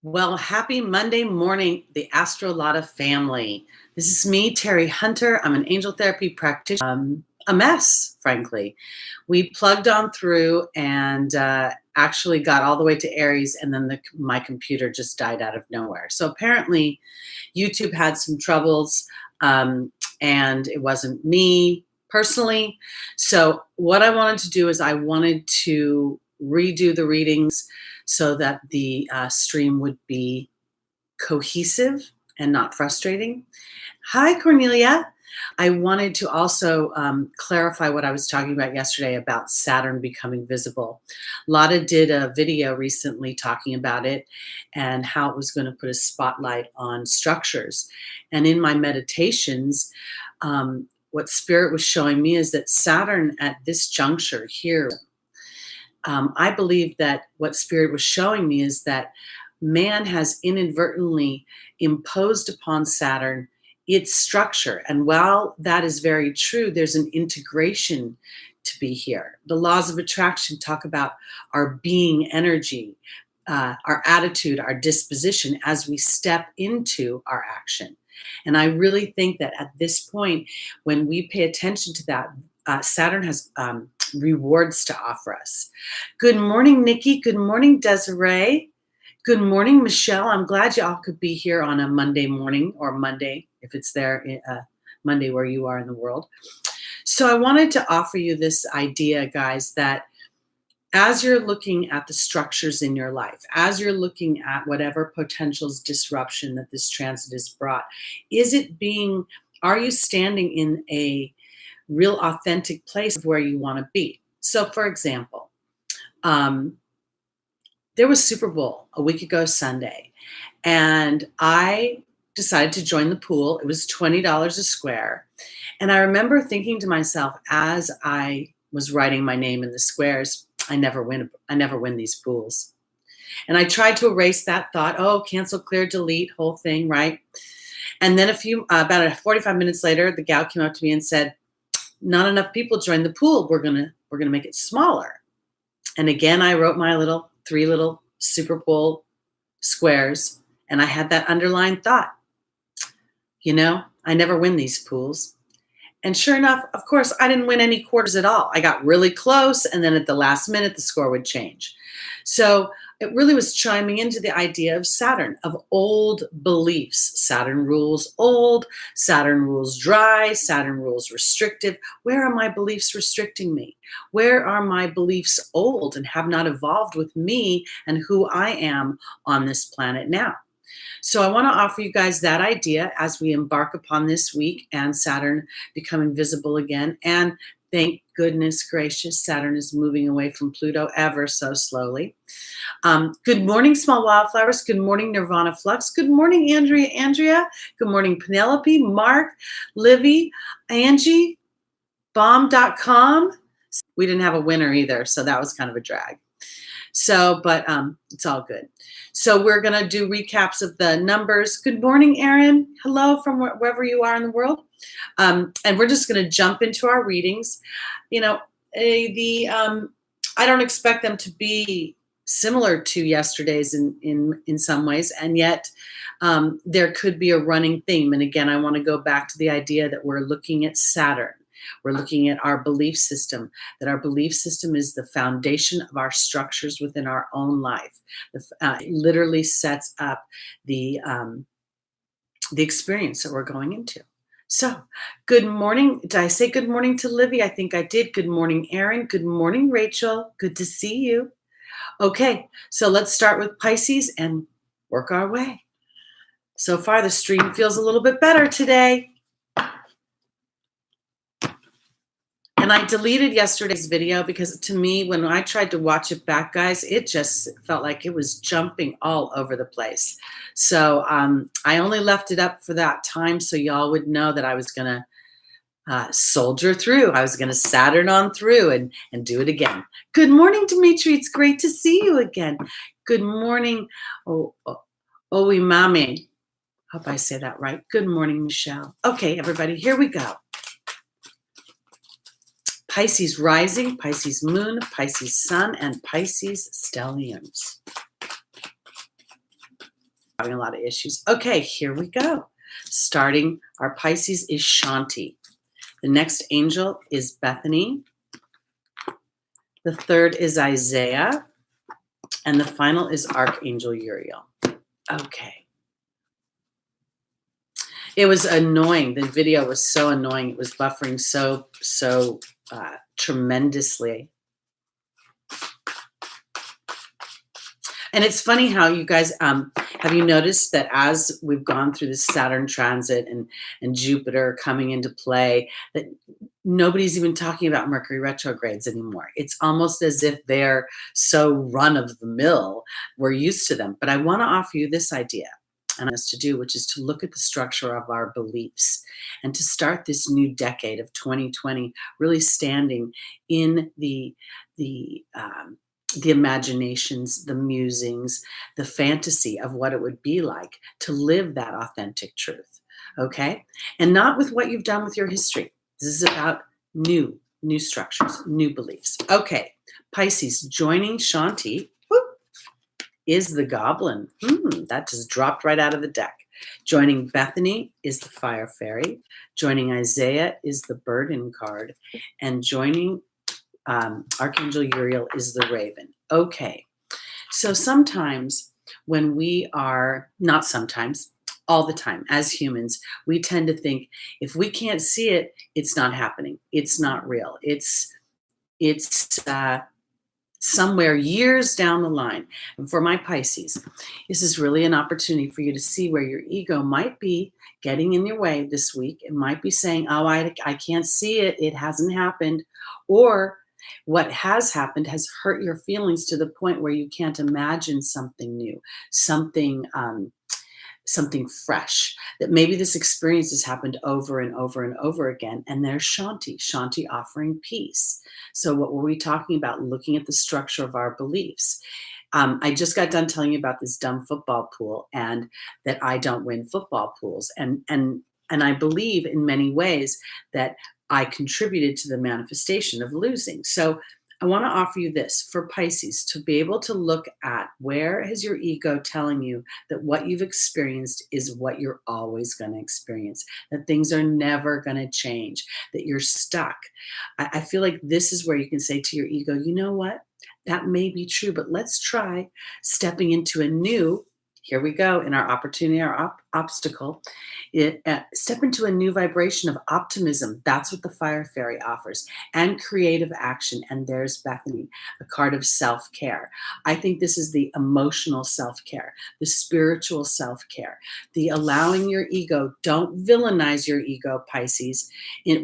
Well, happy Monday morning, the Lada family. This is me, Teri Hunter. I'm an angel therapy practitioner. A mess, frankly. We plugged on through and actually got all the way to Aries, and then my computer just died out of nowhere. So apparently, YouTube had some troubles, and it wasn't me personally. So what I wanted to do is I wanted to redo the readings so that the stream would be cohesive and not frustrating. Hi, Cornelia. I wanted to also clarify what I was talking about yesterday about Saturn becoming visible. Lada did a video recently talking about it and how it was going to put a spotlight on structures. And in my meditations, what Spirit was showing me is that Saturn at this juncture here, I believe that what Spirit was showing me is that man has inadvertently imposed upon Saturn its structure. And while that is very true, there's an integration to be here. The laws of attraction talk about our being energy, our attitude, our disposition as we step into our action. And I really think that at this point, when we pay attention to that, Saturn has rewards to offer us. Good morning, Nikki. Good morning, Desiree. Good morning, Michelle. I'm glad y'all could be here on a Monday morning, or Monday, if it's there, Monday where you are in the world. So I wanted to offer you this idea, guys, that as you're looking at the structures in your life, as you're looking at whatever potential disruption that this transit has brought, are you standing in a real authentic place of where you want to be? So for example, there was Super Bowl a week ago Sunday, and I decided to join the pool. It was $20 a square. And I remember thinking to myself as I was writing my name in the squares, I never win these pools. And I tried to erase that thought. Oh, cancel, clear, delete, whole thing, right? And then about 45 minutes later, the gal came up to me and said, not enough people joined the pool. We're gonna make it smaller. And again, I wrote my three little Super Bowl squares, and I had that underlying thought. I never win these pools. And sure enough, of course, I didn't win any quarters at all. I got really close, and then at the last minute, the score would change. So it really was chiming into the idea of Saturn, of old beliefs. Saturn rules old, Saturn rules dry, Saturn rules restrictive. Where are my beliefs restricting me? Where are my beliefs old and have not evolved with me and who I am on this planet now? So I want to offer you guys that idea as we embark upon this week and Saturn becoming visible again. And thank goodness gracious, Saturn is moving away from Pluto ever so slowly. Good morning, Small Wildflowers. Good morning, Nirvana Flux. Good morning, Andrea. Good morning, Penelope, Mark, Livy, Angie, Bomb.com. We didn't have a winner either, so that was kind of a drag. So, but it's all good. So we're going to do recaps of the numbers. Good morning, Erin. Hello from wherever you are in the world. And we're just going to jump into our readings. I don't expect them to be similar to yesterday's in some ways, and yet there could be a running theme. And again, I want to go back to the idea that we're looking at Saturn. We're looking at our belief system, that our belief system is the foundation of our structures within our own life. It literally sets up the experience that we're going into. So, good morning. Did I say good morning to Livy? I think I did. Good morning, Erin. Good morning, Rachel. Good to see you. Okay, so let's start with Pisces and work our way. So far, the stream feels a little bit better today. And I deleted yesterday's video because to me, when I tried to watch it back, guys, it just felt like it was jumping all over the place. So I only left it up for that time so y'all would know that I was going to soldier through. I was going to Saturn on through and do it again. Good morning, Dimitri. It's great to see you again. Good morning, Oimame. Hope I say that right. Good morning, Michelle. Okay, everybody, here we go. Pisces rising, Pisces moon, Pisces sun, and Pisces stelliums. having a lot of issues. Okay, here we go. Starting, our Pisces is Shanti. The next angel is Bethany. The third is Isaiah. And the final is Archangel Uriel. Okay. It was annoying. The video was so annoying. It was buffering so tremendously. And it's funny how you guys, have you noticed that as we've gone through this Saturn transit and Jupiter coming into play, that nobody's even talking about Mercury retrogrades anymore. It's almost as if they're so run of the mill. We're used to them. But I want to offer you this idea, and us to do, which is to look at the structure of our beliefs and to start this new decade of 2020 really standing in the imaginations, the musings, the fantasy of what it would be like to live that authentic truth, okay? And not with what you've done with your history. This is about new structures, new beliefs. Okay, Pisces, joining Shanti is the Goblin. That just dropped right out of the deck. Joining Bethany is the Fire Fairy. Joining Isaiah is the Burden card. And joining Archangel Uriel is the Raven. Okay, so sometimes when we are, not sometimes, all the time, as humans, we tend to think if we can't see it, it's not happening. It's not real. It's somewhere years down the line. And for my Pisces, this is really an opportunity for you to see where your ego might be getting in your way this week. It might be saying, oh, I can't see it. It hasn't happened. Or what has happened has hurt your feelings to the point where you can't imagine something new, something fresh, that maybe this experience has happened over and over and over again. And there's Shanti offering peace. So what were we talking about? Looking at the structure of our beliefs. I just got done telling you about this dumb football pool and that I don't win football pools. And I believe in many ways that I contributed to the manifestation of losing. So I want to offer you this for Pisces, to be able to look at where is your ego telling you that what you've experienced is what you're always going to experience, that things are never going to change, that you're stuck. I feel like this is where you can say to your ego, you know what? That may be true, but let's try stepping into a new, here we go, in our opportunity, our obstacle. Step into a new vibration of optimism. That's what the Fire Fairy offers. And creative action. And there's Bethany, a card of self-care. I think this is the emotional self-care, the spiritual self-care, the allowing your ego. Don't villainize your ego, Pisces.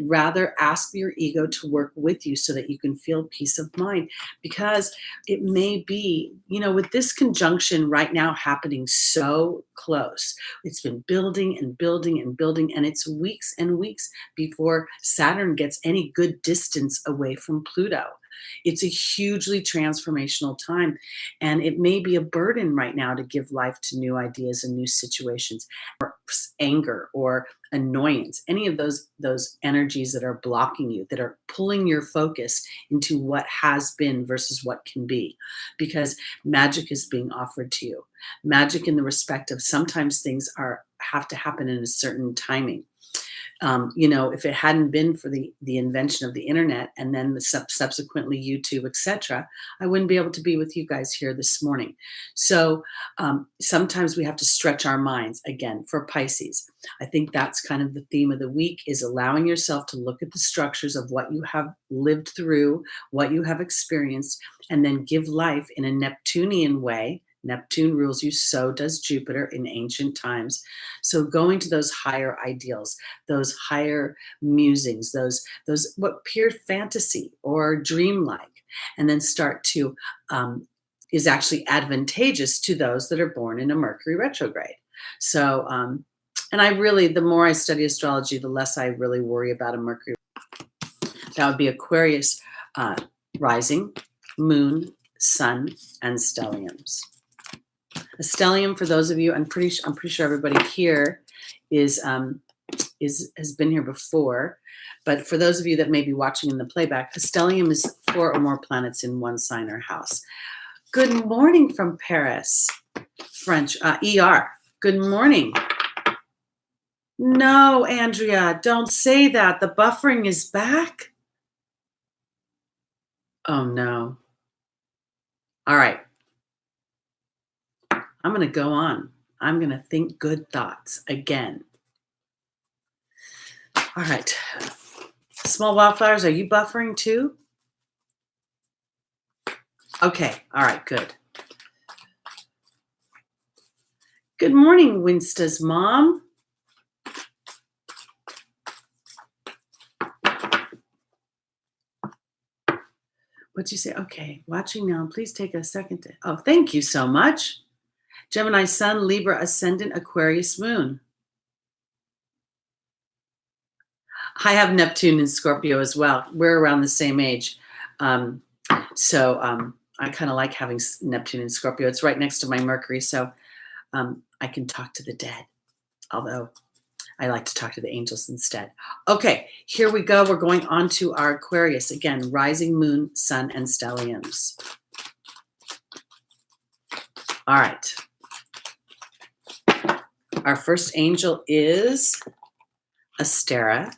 Rather ask your ego to work with you so that you can feel peace of mind. Because it may be, with this conjunction right now happening so close, it's been building and building and building, and it's weeks and weeks before Saturn gets any good distance away from Pluto. It's a hugely transformational time, and it may be a burden right now to give life to new ideas and new situations, or anger or annoyance, any of those energies that are blocking you, that are pulling your focus into what has been versus what can be, because magic is being offered to you. Magic in the respect of sometimes things have to happen in a certain timing. If it hadn't been for the invention of the internet and then subsequently YouTube, etc., I wouldn't be able to be with you guys here this morning. So sometimes we have to stretch our minds. Again, for Pisces, I think that's kind of the theme of the week, is allowing yourself to look at the structures of what you have lived through, what you have experienced, and then give life in a Neptunian way. Neptune rules you, so does Jupiter in ancient times. So going to those higher ideals, those higher musings, those what pure fantasy or dreamlike, and then start to is actually advantageous to those that are born in a Mercury retrograde. So and I really, the more I study astrology, the less I really worry about a Mercury. That would be Aquarius rising, moon, sun, and stelliums. A stellium, for those of you, I'm pretty sure everybody here has been here before, but for those of you that may be watching in the playback, a stellium is 4 or more planets in one sign or house. Good morning from Paris, French, ER. Good morning. No, Andrea, don't say that. The buffering is back. Oh, no. All right. I'm going to go on. I'm going to think good thoughts again. All right. Small wildflowers, are you buffering too? Okay. All right. Good. Good morning, Winsta's mom. What'd you say? Okay. Watching now. Please take a second to. Oh, thank you so much. Gemini Sun, Libra Ascendant, Aquarius Moon. I have Neptune in Scorpio as well. We're around the same age. So I kind of like having Neptune in Scorpio. It's right next to my Mercury, so I can talk to the dead, although I like to talk to the angels instead. Okay, here we go. We're going on to our Aquarius. Again, rising moon, sun, and stelliums. All right. Our first angel is Astera.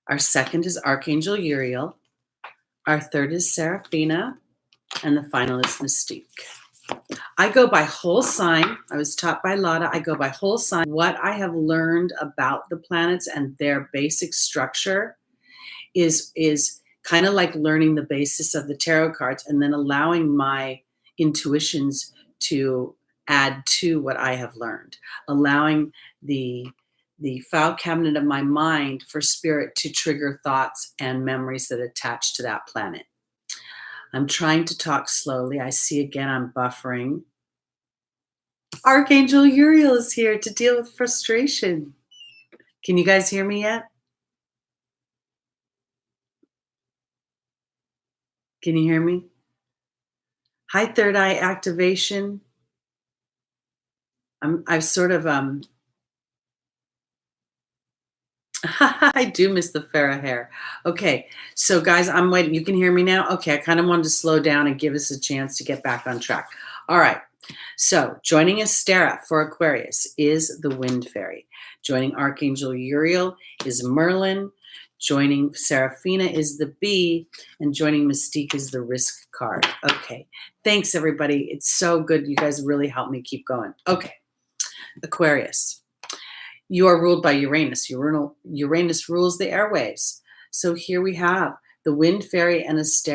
Our second is Archangel Uriel. Our third is Seraphina. And the final is Mystique. I go by whole sign. I was taught by Lada. I go by whole sign. What I have learned about the planets and their basic structure is kind of like learning the basis of the tarot cards and then allowing my intuitions to add to what I have learned, allowing the file cabinet of my mind for spirit to trigger thoughts and memories that attach to that planet. I'm trying to talk slowly. I see again I'm buffering. Archangel Uriel is here to deal with frustration. Can you guys hear me yet? Can you hear me? Hi, third eye activation. I've sort of I do miss the Farrah hair. Okay, so guys, I'm waiting. You can hear me now? Okay, I kind of wanted to slow down and give us a chance to get back on track. All right, so joining Astera for Aquarius is the Wind Fairy. Joining Archangel Uriel is Merlin. Joining Seraphina is the Bee. And joining Mystique is the Risk card. Okay, thanks everybody. It's so good. You guys really helped me keep going. Okay, Aquarius. You are ruled by Uranus. Uranus rules the airwaves. So here we have the Wind Fairy and Astera.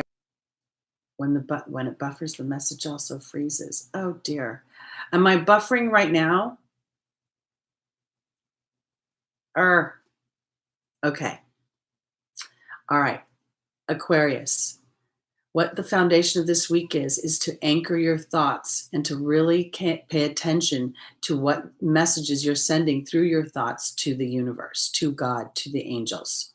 When it buffers, the message also freezes. Oh dear. Am I buffering right now? Okay. All right. Aquarius. What the foundation of this week is to anchor your thoughts and to really pay attention to what messages you're sending through your thoughts to the universe, to God, to the angels.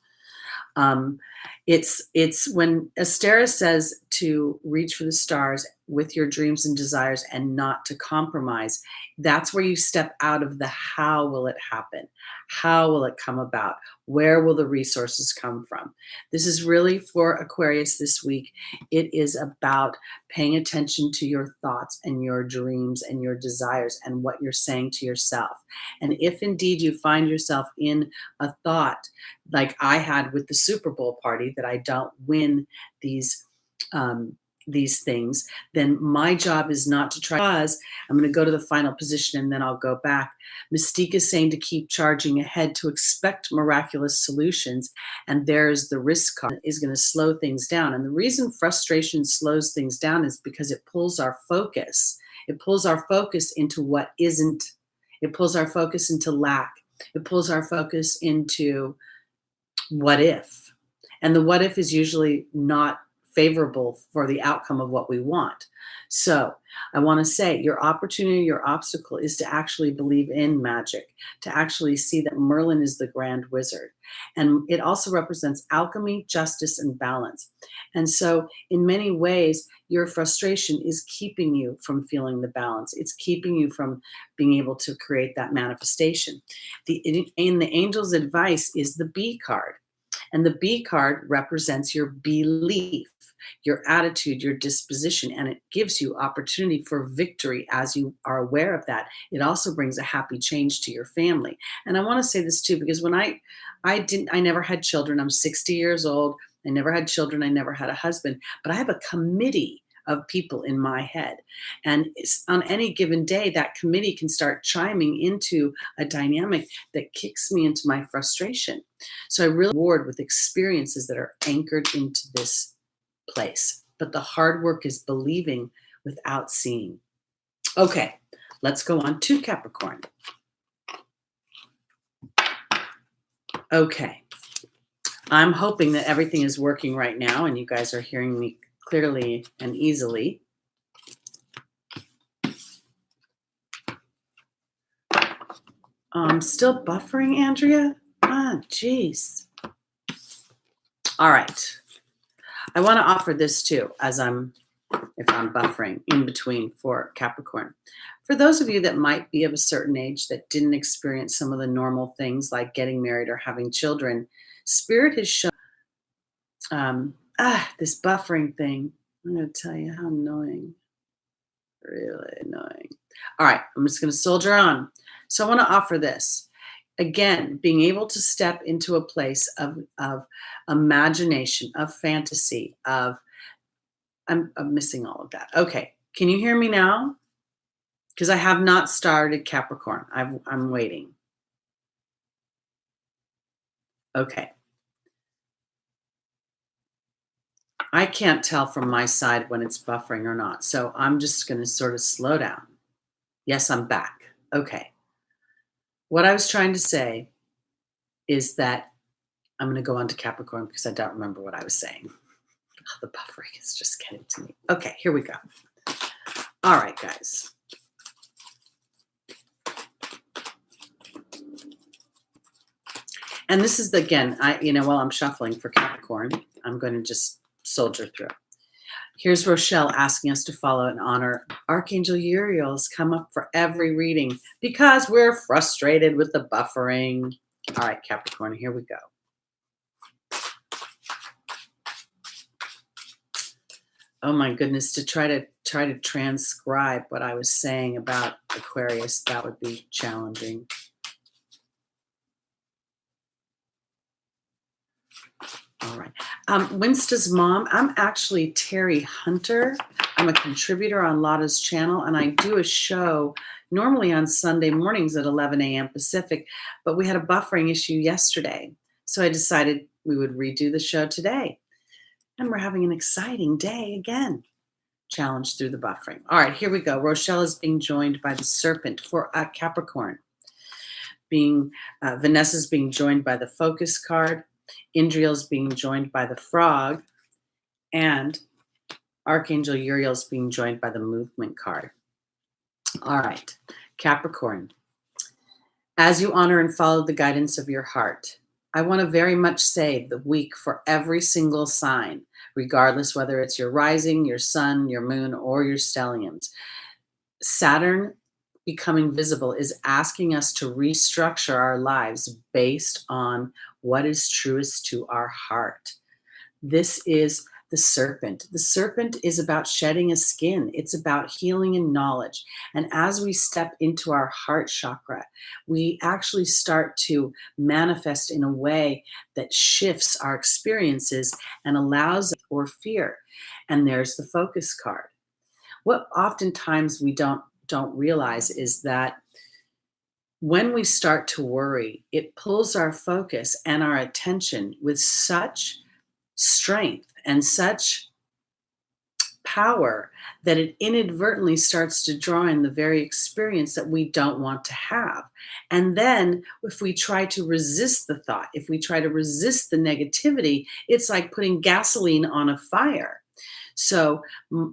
It's when Astera says to reach for the stars with your dreams and desires and not to compromise. That's where you step out of the how will it happen? How will it come about? Where will the resources come from? This is really for Aquarius this week. It is about paying attention to your thoughts and your dreams and your desires and what you're saying to yourself. And if indeed you find yourself in a thought like I had with the Super Bowl party that I don't win these things, then my job is not to try. Because I'm going to go to the final position and then I'll go back. Mystique is saying to keep charging ahead, to expect miraculous solutions. And there's the Risk card is going to slow things down. And the reason frustration slows things down is because it pulls our focus. It pulls our focus into what isn't. It pulls our focus into lack. It pulls our focus into what if. And the what if is usually not favorable for the outcome of what we want. So I want to say your opportunity, your obstacle is to actually believe in magic, to actually see that Merlin is the grand wizard. And it also represents alchemy, justice, and balance. And so in many ways, your frustration is keeping you from feeling the balance. It's keeping you from being able to create that manifestation. The angel's advice is the Bee card. And the B card represents your belief, your attitude, your disposition, and it gives you opportunity for victory as you are aware of that. It also brings a happy change to your family. And I want to say this too, because when I never had children. I'm 60 years old. I never had children. I never had a husband, but I have a committee of people in my head. And on any given day, that committee can start chiming into a dynamic that kicks me into my frustration. So I really reward with experiences that are anchored into this place. But the hard work is believing without seeing. Okay, let's go on to Capricorn. Okay. I'm hoping that everything is working right now and you guys are hearing me clearly and easily. Still buffering, Andrea? Ah, geez. All right. I want to offer this too, if I'm buffering in between for Capricorn. For those of you that might be of a certain age that didn't experience some of the normal things like getting married or having children, Spirit has shown this buffering thing. I'm going to tell you how annoying. Really annoying. All right, I'm just going to soldier on. So I want to offer this. Again, being able to step into a place of imagination, of fantasy, I'm missing all of that. Okay, can you hear me now? Because I have not started Capricorn. I'm waiting. Okay. I can't tell from my side when it's buffering or not. So I'm just going to sort of slow down. Yes, I'm back. Okay. What I was trying to say is that I'm going to go on to Capricorn because I don't remember what I was saying. The buffering is just getting to me. Okay, here we go. All right, guys. And this is, again, while I'm shuffling for Capricorn, I'm going to just soldier through. Here's Rochelle asking us to follow and honor Archangel Uriel's come up for every reading because we're frustrated with the buffering. All right, Capricorn, here we go. Oh my goodness, to try to transcribe what I was saying about Aquarius, that would be challenging. All right. Winsta's mom, I'm actually Teri Hunter. I'm a contributor on Lada's channel, and I do a show normally on Sunday mornings at 11 a.m. Pacific, but we had a buffering issue yesterday. So I decided we would redo the show today. And we're having an exciting day again. Challenge through the buffering. All right, here we go. Rochelle is being joined by the serpent for Capricorn. Vanessa's being joined by the focus card. Indriel's being joined by the frog, and Archangel Uriel's being joined by the movement card. All right, Capricorn, as you honor and follow the guidance of your heart, I want to very much say the week for every single sign, regardless whether it's your rising, your sun, your moon, or your stelliums. Saturn becoming visible is asking us to restructure our lives based on what is truest to our heart. This is the serpent. The serpent is about shedding a skin. It's about healing and knowledge. And as we step into our heart chakra, we actually start to manifest in a way that shifts our experiences and allows or fear. And there's the focus card. What oftentimes we don't realize is that when we start to worry, it pulls our focus and our attention with such strength and such power that it inadvertently starts to draw in the very experience that we don't want to have. And then if we try to resist the thought, if we try to resist the negativity, it's like putting gasoline on a fire. So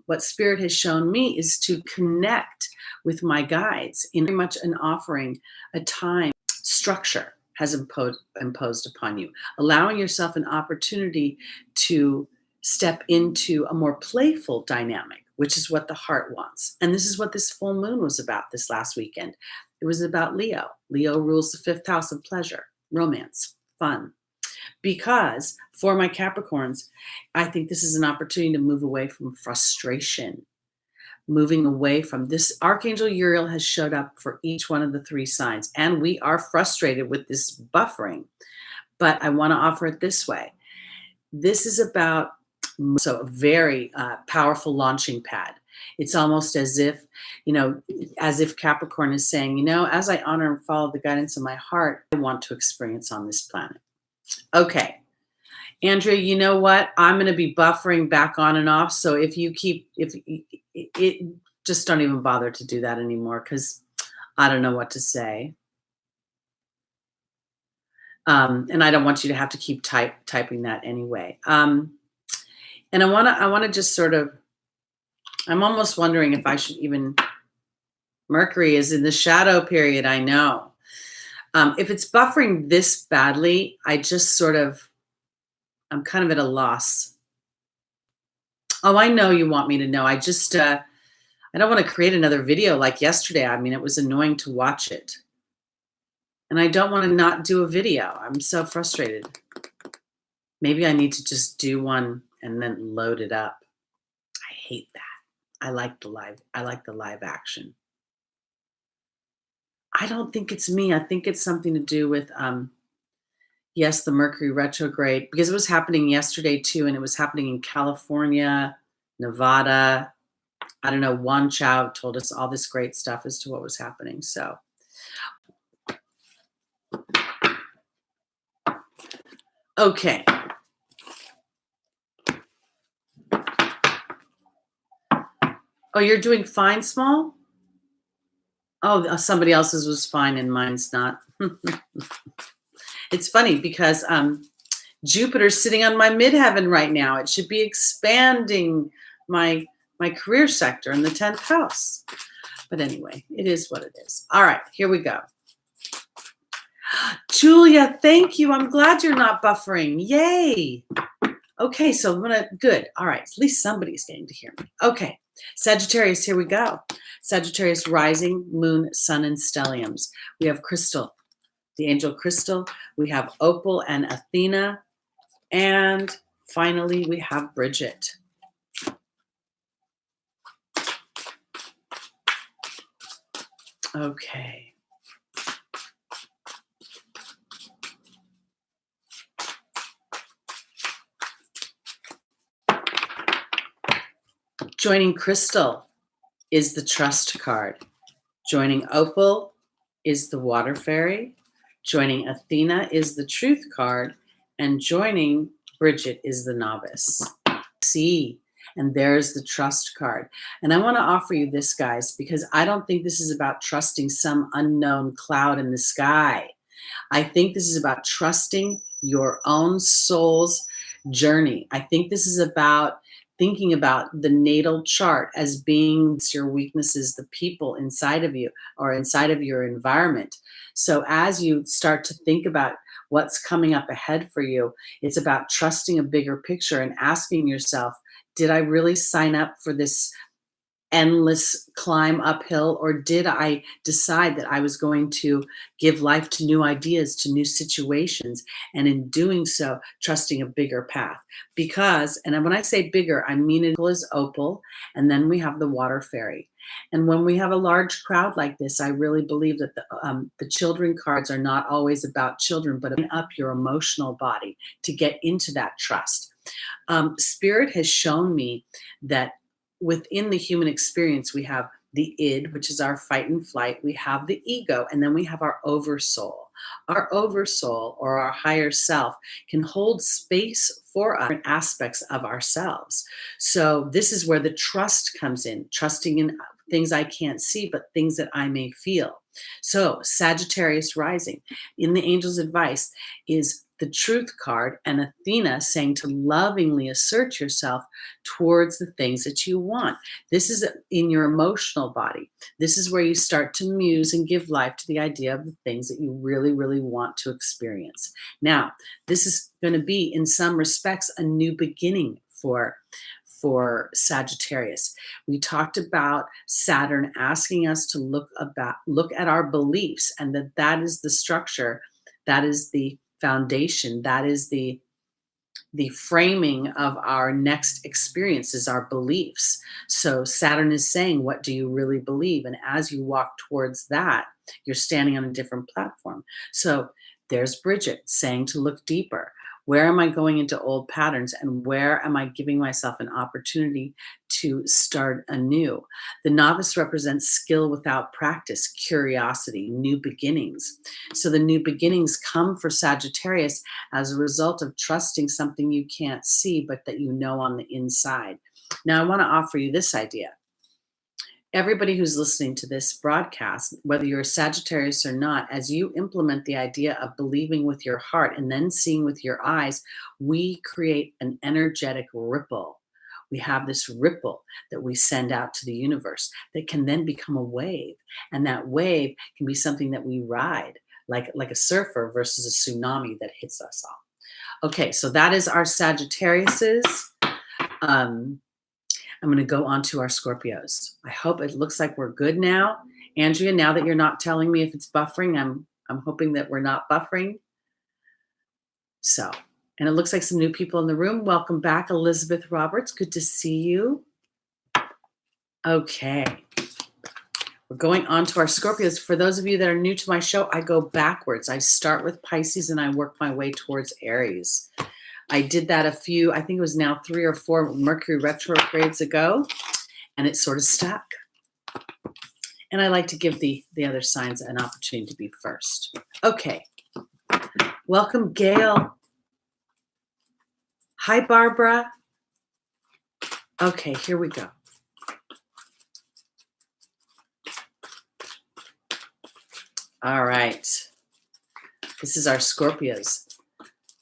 what Spirit has shown me is to connect with my guides in very much an offering, a time structure has imposed upon you, allowing yourself an opportunity to step into a more playful dynamic, which is what the heart wants. And this is what this full moon was about this last weekend. It was about Leo. Leo rules the 5th house of pleasure, romance, fun. Because for my Capricorns, I think this is an opportunity to move away from frustration, moving away from this. Archangel Uriel has showed up for each one of the 3 signs, and we are frustrated with this buffering. But I want to offer it this way. This is about a very powerful launching pad. It's almost as if, as if Capricorn is saying, as I honor and follow the guidance of my heart, I want to experience on this planet. Okay. Andrea, you know what? I'm going to be buffering back on and off. So if just don't even bother to do that anymore, because I don't know what to say. And I don't want you to have to keep typing that anyway. And I want to just sort of, I'm almost wondering if I should even, Mercury is in the shadow period, I know. If it's buffering this badly, I'm kind of at a loss. Oh, I know you want me to know. I don't want to create another video like yesterday. I mean, it was annoying to watch it. And I don't want to not do a video. I'm so frustrated. Maybe I need to just do one and then load it up. I hate that. I like the live action. I don't think it's me. I think it's something to do with yes, the Mercury retrograde, because it was happening yesterday too, and it was happening in California, Nevada. I don't know, Juan Chow told us all this great stuff as to what was happening. So okay. Oh, you're doing fine, small? Oh, somebody else's was fine and mine's not. It's funny because Jupiter's sitting on my midheaven right now. It should be expanding my career sector in the 10th house. But anyway, it is what it is. All right, here we go. Julia, thank you. I'm glad you're not buffering. Yay. Okay, so good. All right, at least somebody's getting to hear me. Okay, Sagittarius, here we go. Sagittarius rising, moon, sun, and stelliums. We have Crystal, the angel Crystal. We have Opal and Athena. And finally, we have Bridget. Okay. Joining Crystal is the Trust card. Joining Opal is the Water Fairy. Joining Athena is the Truth card. And joining Bridget is the Novice. See, and there's the Trust card. And I want to offer you this, guys, because I don't think this is about trusting some unknown cloud in the sky. I think this is about trusting your own soul's journey. I think this is about thinking about the natal chart as being your weaknesses, the people inside of you or inside of your environment. So as you start to think about what's coming up ahead for you, it's about trusting a bigger picture and asking yourself, did I really sign up for this endless climb uphill, or did I decide that I was going to give life to new ideas, to new situations, and in doing so, trusting a bigger path? Because, and when I say bigger, I mean it is Opal, and then we have the Water Fairy. And when we have a large crowd like this, I really believe that the children cards are not always about children, but up your emotional body to get into that trust. Spirit has shown me that within the human experience, we have the id, which is our fight and flight. We have the ego, and then we have our oversoul. Our oversoul, or our higher self, can hold space for us in aspects of ourselves. So this is where the trust comes in, trusting in things I can't see, but things that I may feel. So Sagittarius rising, in the angel's advice, is the Truth card, and Athena saying to lovingly assert yourself towards the things that you want. This is in your emotional body. This is where you start to muse and give life to the idea of the things that you really, really want to experience. Now, this is going to be, in some respects, a new beginning for Sagittarius. We talked about Saturn asking us to look at our beliefs, and that is the structure, that is the foundation. That is the framing of our next experiences, our beliefs. So Saturn is saying, what do you really believe? And as you walk towards that, you're standing on a different platform. So there's Bridget saying to look deeper. Where am I going into old patterns, and where am I giving myself an opportunity to start anew? The novice represents skill without practice, curiosity, new beginnings. So the new beginnings come for Sagittarius as a result of trusting something you can't see, but that you know on the inside. Now, I want to offer you this idea. Everybody who's listening to this broadcast, whether you're a Sagittarius or not, as you implement the idea of believing with your heart and then seeing with your eyes, we create an energetic ripple. We have this ripple that we send out to the universe that can then become a wave. And that wave can be something that we ride, like a surfer versus a tsunami that hits us all. Okay, so that is our Sagittariuses. I'm going to go on to our Scorpios. I hope it looks like we're good now. Andrea, now that you're not telling me if it's buffering, I'm hoping that we're not buffering. So, and it looks like some new people in the room. Welcome back, Elizabeth Roberts. Good to see you. Okay. We're going on to our Scorpios. For those of you that are new to my show, I go backwards. I start with Pisces and I work my way towards Aries. I did that I think it was now 3 or 4 Mercury retrogrades ago, and it sort of stuck. And I like to give the other signs an opportunity to be first. Okay. Welcome, Gail. Hi, Barbara. Okay, here we go. All right. This is our Scorpios.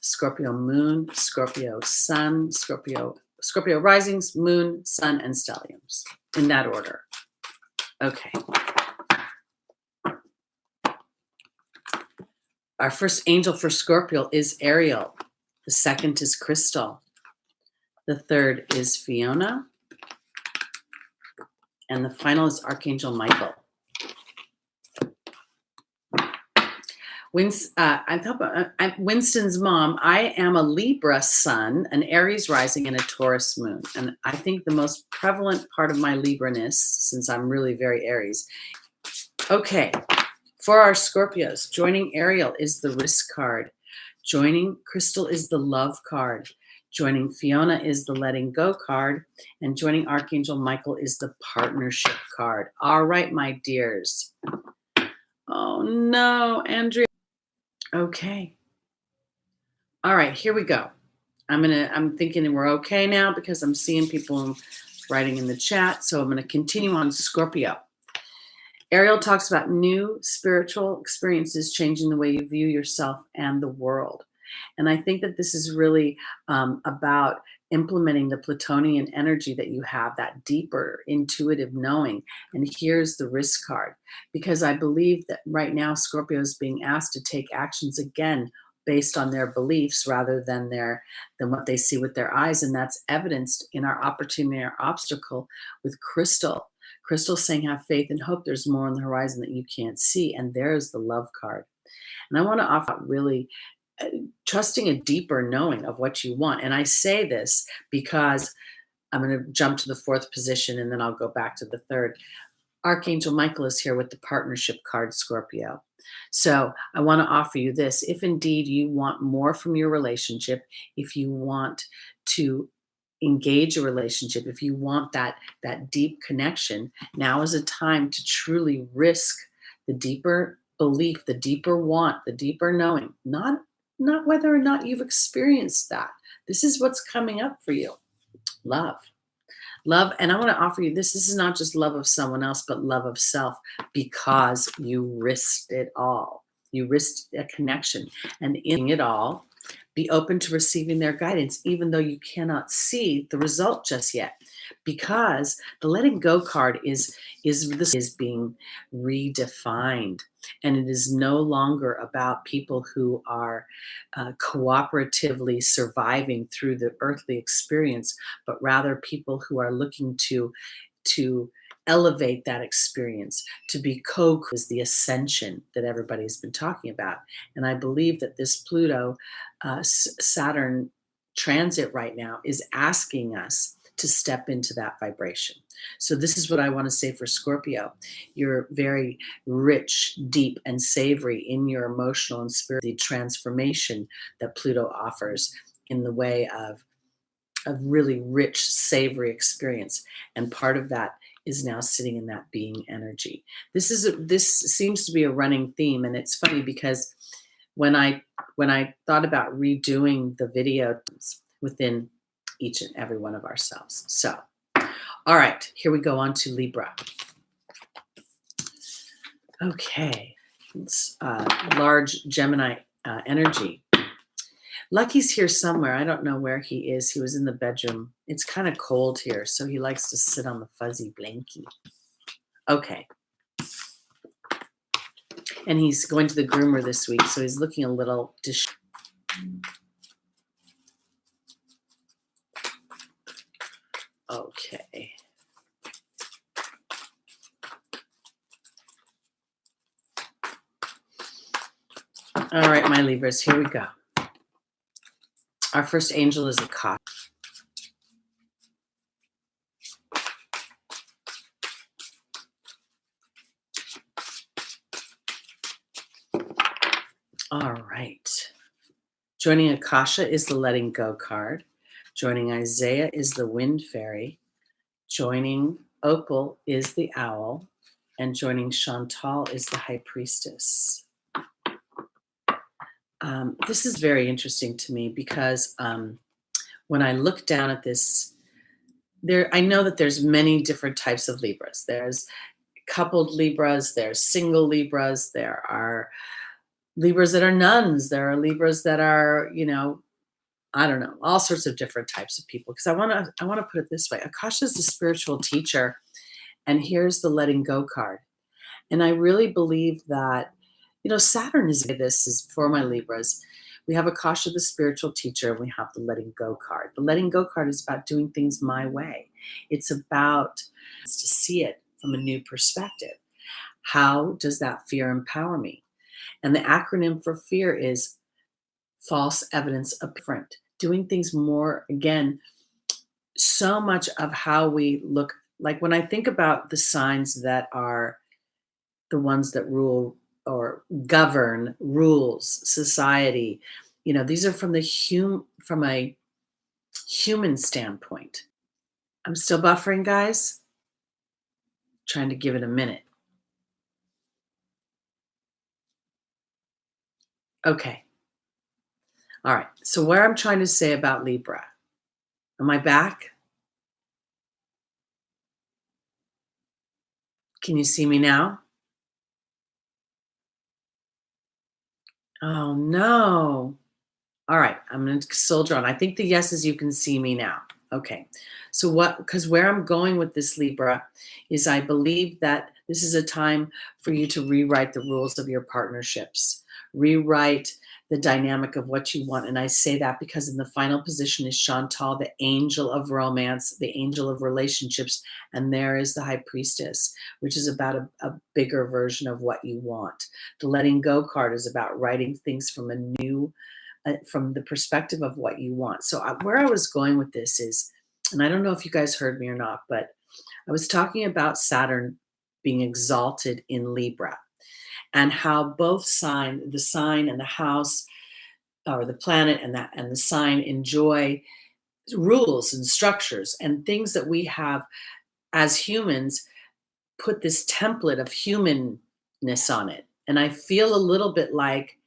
Scorpio moon, Scorpio sun, Scorpio risings, moon, sun, and stelliums, in that order. Okay. Our first angel for Scorpio is Ariel. The second is Crystal. The third is Fiona. And the final is Archangel Michael. I'm Winston's mom. I am a Libra sun, an Aries rising, and a Taurus moon. And I think the most prevalent part of my Libra-ness, since I'm really very Aries. Okay, for our Scorpios, joining Ariel is the risk card. Joining Crystal is the love card. Joining Fiona is the letting go card. And joining Archangel Michael is the partnership card. All right, my dears. Oh no, Andrea. Okay. All right, here we go. I'm thinking we're okay now because I'm seeing people writing in the chat. So I'm going to continue on Scorpio. Ariel talks about new spiritual experiences changing the way you view yourself and the world. And I think that this is really about implementing the Plutonian energy that you have, that deeper intuitive knowing. And here's the risk card, because I believe that right now Scorpio is being asked to take actions again based on their beliefs rather than what they see with their eyes. And that's evidenced in our opportunity or obstacle with Crystal. Crystal saying, have faith and hope. There's more on the horizon that you can't see. And there's the love card. And I want to offer really trusting a deeper knowing of what you want. And I say this because I'm going to jump to the 4th position and then I'll go back to the 3rd. Archangel Michael is here with the partnership card, Scorpio. So I want to offer you this. If indeed you want more from your relationship, if you want to engage a relationship, if you want that deep connection, now is a time to truly risk the deeper belief, the deeper want, the deeper knowing, not whether or not you've experienced that. This is what's coming up for you. Love. And I want to offer you this. This is not just love of someone else, but love of self, because you risked it all. You risked a connection, and in it all, be open to receiving their guidance, even though you cannot see the result just yet, because the letting go card is being redefined. And it is no longer about people who are cooperatively surviving through the earthly experience, but rather people who are looking to elevate that experience, to be is the ascension that everybody's been talking about. And I believe that this Pluto Saturn transit right now is asking us to step into that vibration. So this is what I want to say for Scorpio. You're very rich, deep, and savory in your emotional and spiritual transformation that Pluto offers in the way of a really rich, savory experience. And part of that is now sitting in that being energy. This seems to be a running theme, and it's funny because when I thought about redoing the videos within each and every one of ourselves. So, all right, here we go on to Libra. Okay, it's large Gemini energy. Lucky's here somewhere. I don't know where he is. He was in the bedroom. It's kind of cold here, so he likes to sit on the fuzzy blankie. Okay. And he's going to the groomer this week, so he's looking a little Okay. All right, my Libras, here we go. Our first angel is a cock. All right. Joining Akasha is the letting go card. Joining Isaiah is the wind fairy. Joining Opal is the owl. And joining Chantal is the high priestess. This is very interesting to me because when I look down at this, I know that there's many different types of Libras. There's coupled Libras, there's single Libras, there are Libras that are nuns, there are Libras that are, I don't know, all sorts of different types of people. Because I want to put it this way: Akasha is the spiritual teacher, and here's the letting go card. And I really believe that, Saturn is for my Libras. We have Akasha, the spiritual teacher, and we have the letting go card. The letting go card is about doing things my way. It's about to see it from a new perspective. How does that fear empower me? And the acronym for fear is false evidence apparent. Doing things more, again, so much of how we look, like when I think about the signs that are the ones that rule or govern, rules, society, these are from a human standpoint. I'm still buffering, guys. Trying to give it a minute. Okay. All right. So where I'm trying to say about Libra, am I back? Can you see me now? Oh, no. All right. I'm going to soldier on. I think the yes is you can see me now. Okay. So because where I'm going with this, Libra, is I believe that this is a time for you to rewrite the rules of your partnerships, rewrite the dynamic of what you want. And I say that because in the final position is Chantal, the angel of romance, the angel of relationships. And there is the high priestess, which is about a bigger version of what you want. The letting go card is about writing things from a new from the perspective of what you want. So where I was going with this is, and I don't know if you guys heard me or not, but I was talking about Saturn being exalted in Libra and how both the sign and the house, or the planet and the sign, enjoy rules and structures and things that we have as humans put this template of humanness on it. And I feel a little bit like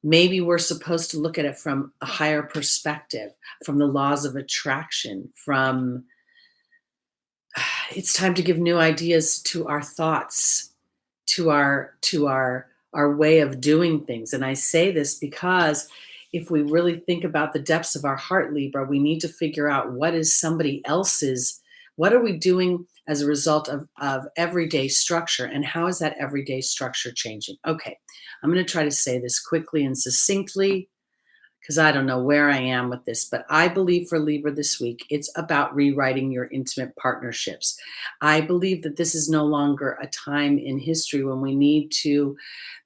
maybe we're supposed to look at it from a higher perspective, from the laws of attraction, from it's time to give new ideas to our thoughts, to our way of doing things. And I say this because if we really think about the depths of our heart, Libra, we need to figure out what are we doing as a result of everyday structure, and how is that everyday structure changing? Okay, I'm going to try to say this quickly and succinctly because I don't know where I am with this, but I believe for Libra this week, it's about rewriting your intimate partnerships. I believe that this is no longer a time in history when we need to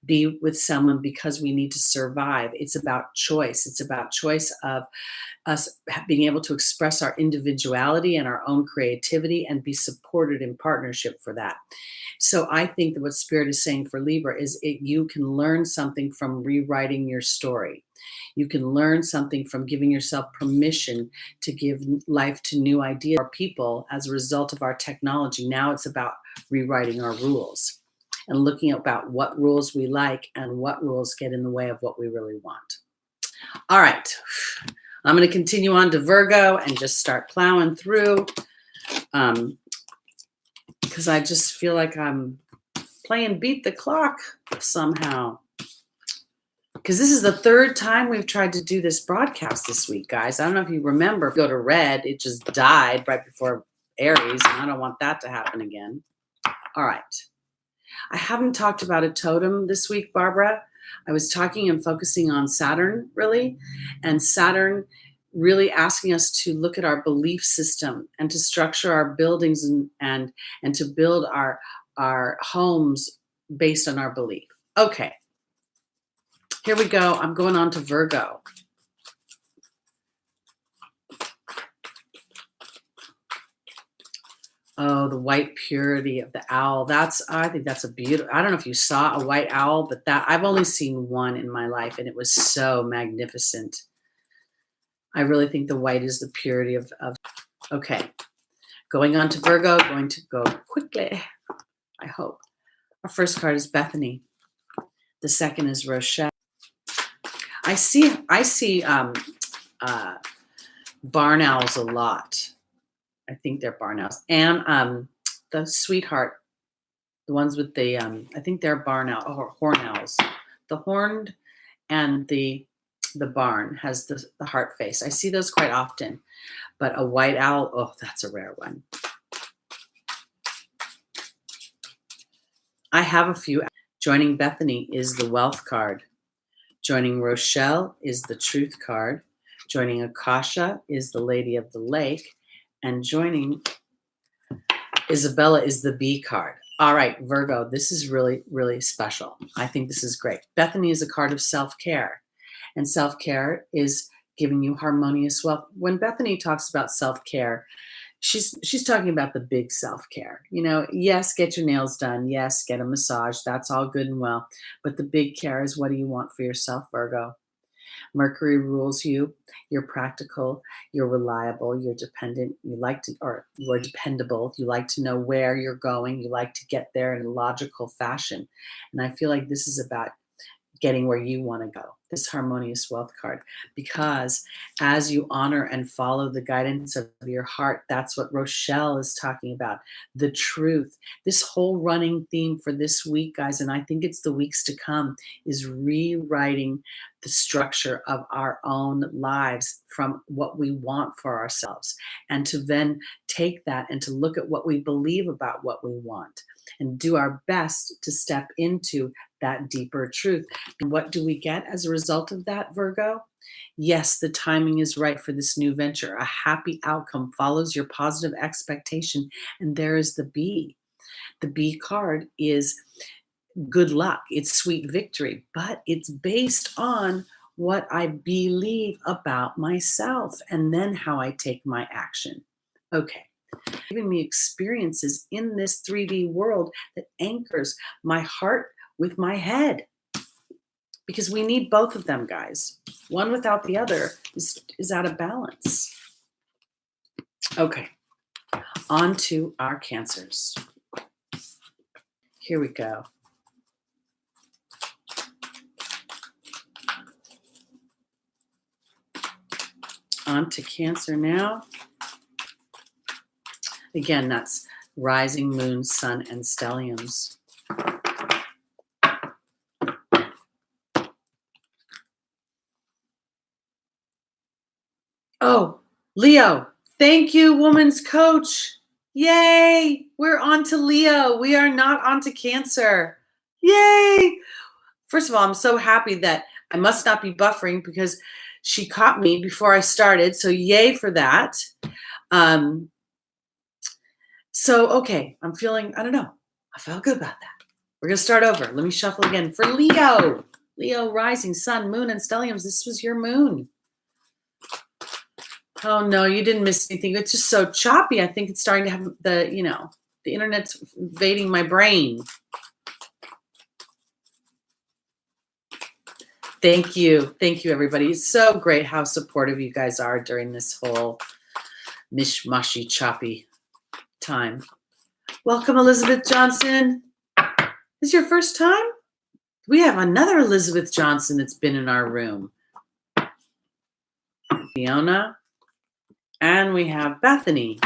be with someone because we need to survive. It's about choice. It's about choice of us being able to express our individuality and our own creativity and be supported in partnership for that. So I think that what Spirit is saying for Libra is you can learn something from rewriting your story. You can learn something from giving yourself permission to give life to new ideas or people as a result of our technology. Now it's about rewriting our rules and looking about what rules we like and what rules get in the way of what we really want. All right. I'm going to continue on to Virgo and just start plowing through because I just feel like I'm playing beat the clock somehow. Because this is the third time we've tried to do this broadcast this week, guys. I don't know if you remember, go to red, it just died right before Aries, and I don't want that to happen again. All right. I haven't talked about a totem this week, Barbara. I was talking and focusing on Saturn, really, and Saturn really asking us to look at our belief system and to structure our buildings and to build our homes based on our belief. Okay. Here we go. I'm going on to Virgo. Oh, the white purity of the owl. I think that's a beautiful, I don't know if you saw a white owl, but I've only seen one in my life and it was so magnificent. I really think the white is the purity of okay. Going on to Virgo, going to go quickly, I hope. Our first card is Bethany. The second is Rochelle. I see barn owls a lot. I think they're barn owls. And the sweetheart, the ones with the, I think they're barn owl or horn owls. The horned and the barn has the heart face. I see those quite often. But a white owl, oh, that's a rare one. I have a few. Joining Bethany is the wealth card. Joining Rochelle is the truth card. Joining Akasha is the Lady of the Lake. And joining Isabella is the bee card. All right, Virgo, this is really, really special. I think this is great. Bethany is a card of self-care. And self-care is giving you harmonious wealth. When Bethany talks about self-care, she's talking about the big self-care. You know, yes, get your nails done. Yes, get a massage. That's all good and well. But the big care is, what do you want for yourself, Virgo? Mercury rules you. You're practical. You're reliable. You're dependent. You're dependable. You like to know where you're going. You like to get there in a logical fashion. And I feel like this is about getting where you want to go, this harmonious wealth card, because as you honor and follow the guidance of your heart, that's what Rochelle is talking about, the truth. This whole running theme for this week, guys, and I think it's the weeks to come, is rewriting the structure of our own lives from what we want for ourselves, and to then take that and to look at what we believe about what we want and do our best to step into that deeper truth. And what do we get as a result of that, Virgo? Yes, the timing is right for this new venture. A happy outcome follows your positive expectation. And there is the bee. The bee card is good luck. It's sweet victory, but it's based on what I believe about myself and then how I take my action. Okay. Giving me experiences in this 3D world that anchors my heart with my head, because we need both of them, guys. One without the other is out of balance. Okay, on to our Cancers. Here we go. On to Cancer now. Again, that's rising moon, sun, and stelliums. Oh, Leo. Thank you, woman's coach. Yay. We're on to Leo. We are not on to Cancer. Yay. First of all, I'm so happy that I must not be buffering, because She caught me before I started, so yay for that. Okay, I'm feeling, I don't know. I felt good about that. We're going to start over. Let me shuffle again. For Leo, Leo rising, sun, moon, and stelliums, this was your moon. Oh, no, you didn't miss anything. It's just so choppy. I think it's starting to have the internet's invading my brain. Thank you. Thank you, everybody. It's so great how supportive you guys are during this whole mishmashy, choppy time. Welcome, Elizabeth Johnson. This is your first time? We have another Elizabeth Johnson that's been in our room. Fiona. And we have Bethany.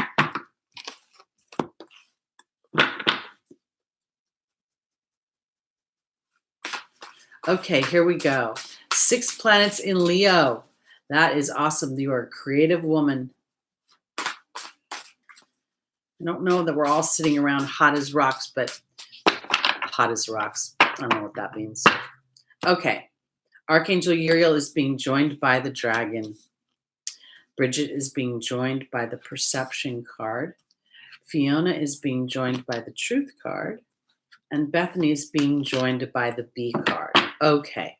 Okay, here we go. 6 planets in Leo. That is awesome. You are a creative woman. I don't know that we're all sitting around hot as rocks, but hot as rocks. I don't know what that means. Okay. Archangel Uriel is being joined by the dragon. Bridget is being joined by the perception card. Fiona is being joined by the truth card. And Bethany is being joined by the B card. Okay.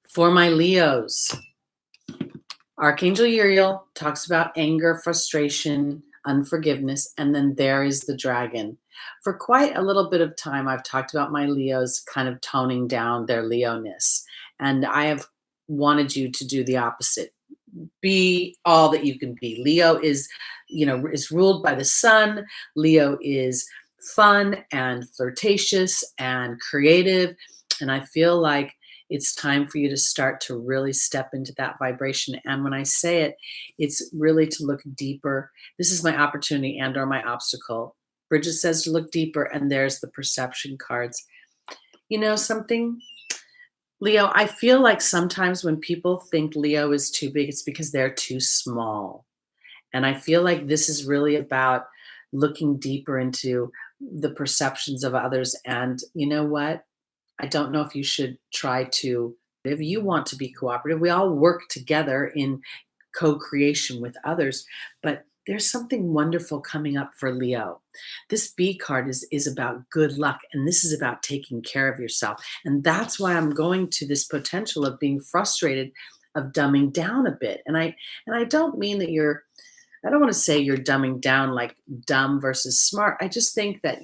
For my Leos, Archangel Uriel talks about anger, frustration, unforgiveness, and then there is the dragon. For quite a little bit of time, I've talked about my Leos kind of toning down their Leo-ness. And I have wanted you to do the opposite. Be all that you can be. Leo is ruled by the sun. Leo is fun and flirtatious and creative. And I feel like it's time for you to start to really step into that vibration. And when I say it, it's really to look deeper. This is my opportunity and or my obstacle. Bridget says to look deeper, and there's the perception cards. You know something? Leo, I feel like sometimes when people think Leo is too big, it's because they're too small. And I feel like this is really about looking deeper into the perceptions of others. And you know what? I don't know if you should try to, if you want to be cooperative, we all work together in co-creation with others, but there's something wonderful coming up for Leo. This B card is about good luck, and this is about taking care of yourself. And that's why I'm going to this potential of being frustrated, of dumbing down a bit. And I don't mean that I don't want to say you're dumbing down like dumb versus smart. I just think that,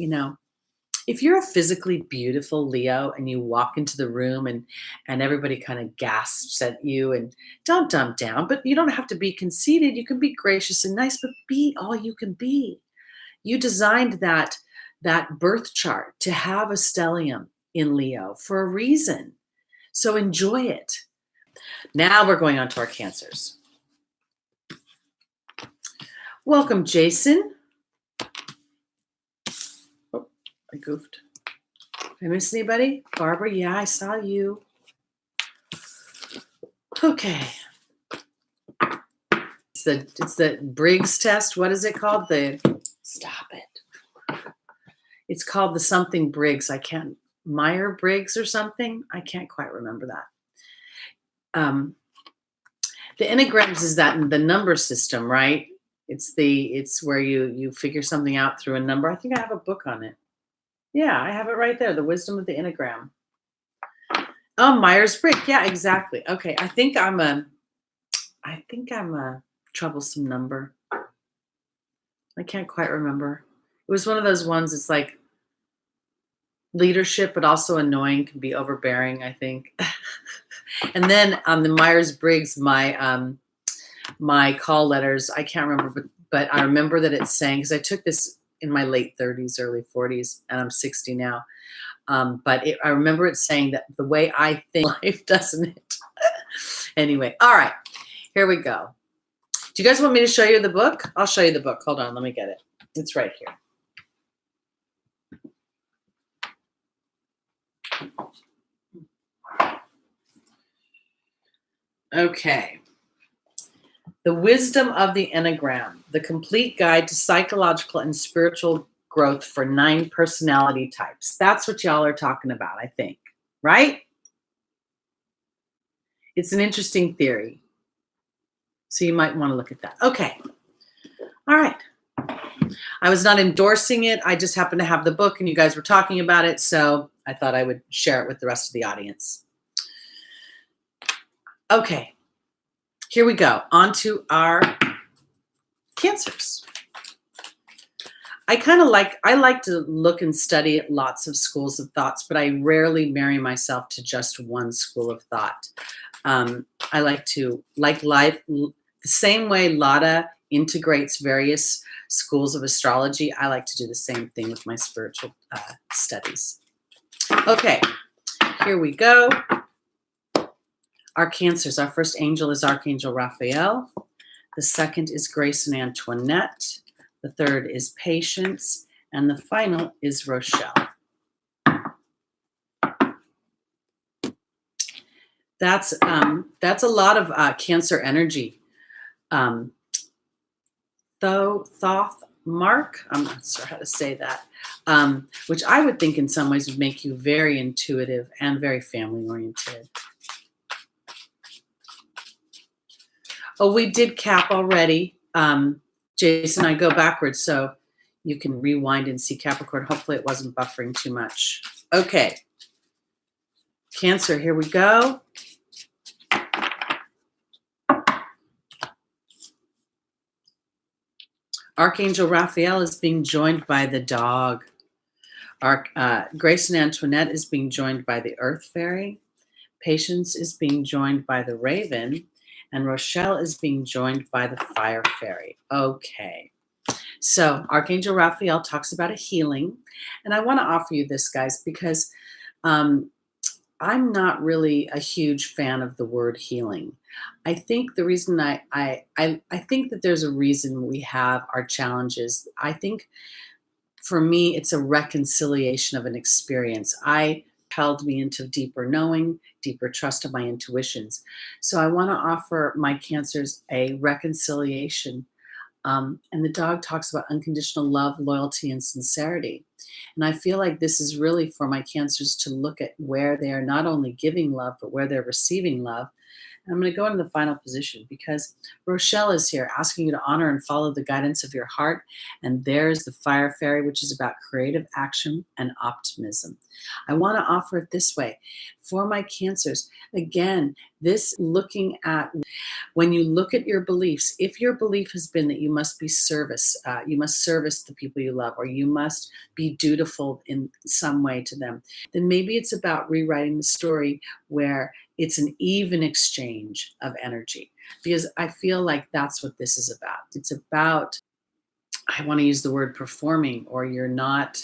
if you're a physically beautiful Leo and you walk into the room and everybody kind of gasps at you, and don't dumb down, but you don't have to be conceited. You can be gracious and nice, but be all you can be. You designed that birth chart to have a stellium in Leo for a reason. So enjoy it. Now we're going on to our Cancers. Welcome, Jason. I goofed. Did I miss anybody? Barbara, yeah, I saw you. Okay. It's the Briggs test. What is it called? Stop it. It's called the something Briggs. Meyer-Briggs or something. I can't quite remember that. The Enneagrams is that the number system, right? It's where you figure something out through a number. I think I have a book on it. Yeah, I have it right there. The Wisdom of the Enneagram. Oh, Myers-Briggs. Yeah, exactly. Okay, I think I'm a troublesome number. I can't quite remember. It was one of those ones. It's like leadership, but also annoying, can be overbearing, I think. And then on the Myers-Briggs, my call letters, I can't remember, but I remember that it's saying, because I took this in my late 30s, early 40s, and I'm 60 now. But I remember it saying that the way I think life, doesn't it? Anyway, all right, here we go. Do you guys want me to show you the book? I'll show you the book. Hold on, let me get it. It's right here. Okay. The Wisdom of the Enneagram, the complete guide to psychological and spiritual growth for 9 personality types. That's what y'all are talking about, I think, right? It's an interesting theory. So you might want to look at that. Okay. All right. I was not endorsing it. I just happened to have the book and you guys were talking about it. So I thought I would share it with the rest of the audience. Okay. Here we go. On to our Cancers. I like to look and study lots of schools of thoughts, but I rarely marry myself to just one school of thought. I like to, like life, the same way Lada integrates various schools of astrology, I like to do the same thing with my spiritual studies. Okay, here we go. Our Cancers. Our first angel is Archangel Raphael. The second is Grace and Antoinette. The third is Patience. And the final is Rochelle. That's a lot of Cancer energy. Thoth Mark, I'm not sure how to say that, which I would think in some ways would make you very intuitive and very family oriented. Oh, we did Cap already. Jason, I go backwards, so you can rewind and see Capricorn. Hopefully it wasn't buffering too much. Okay. Cancer, here we go. Archangel Raphael is being joined by the dog. Grace and Antoinette is being joined by the Earth Fairy. Patience is being joined by the Raven. And Rochelle is being joined by the Fire Fairy. Okay. So Archangel Raphael talks about a healing. And I want to offer you this, guys, because I'm not really a huge fan of the word healing. I think the reason I think that there's a reason we have our challenges. I think for me, it's a reconciliation of an experience. Held me into deeper knowing, deeper trust of my intuitions. So I want to offer my Cancers a reconciliation. And the dog talks about unconditional love, loyalty, and sincerity. And I feel like this is really for my Cancers to look at where they are not only giving love, but where they're receiving love. And I'm going to go into the final position because Rochelle is here asking you to honor and follow the guidance of your heart. And there's the Fire Fairy, which is about creative action and optimism. I want to offer it this way. For my Cancers, again, this looking at when you look at your beliefs, if your belief has been that you must be you must service the people you love, or you must be dutiful in some way to them, then maybe it's about rewriting the story where it's an even exchange of energy, because I feel like that's what this is about. It's about, I want to use the word performing, or you're not,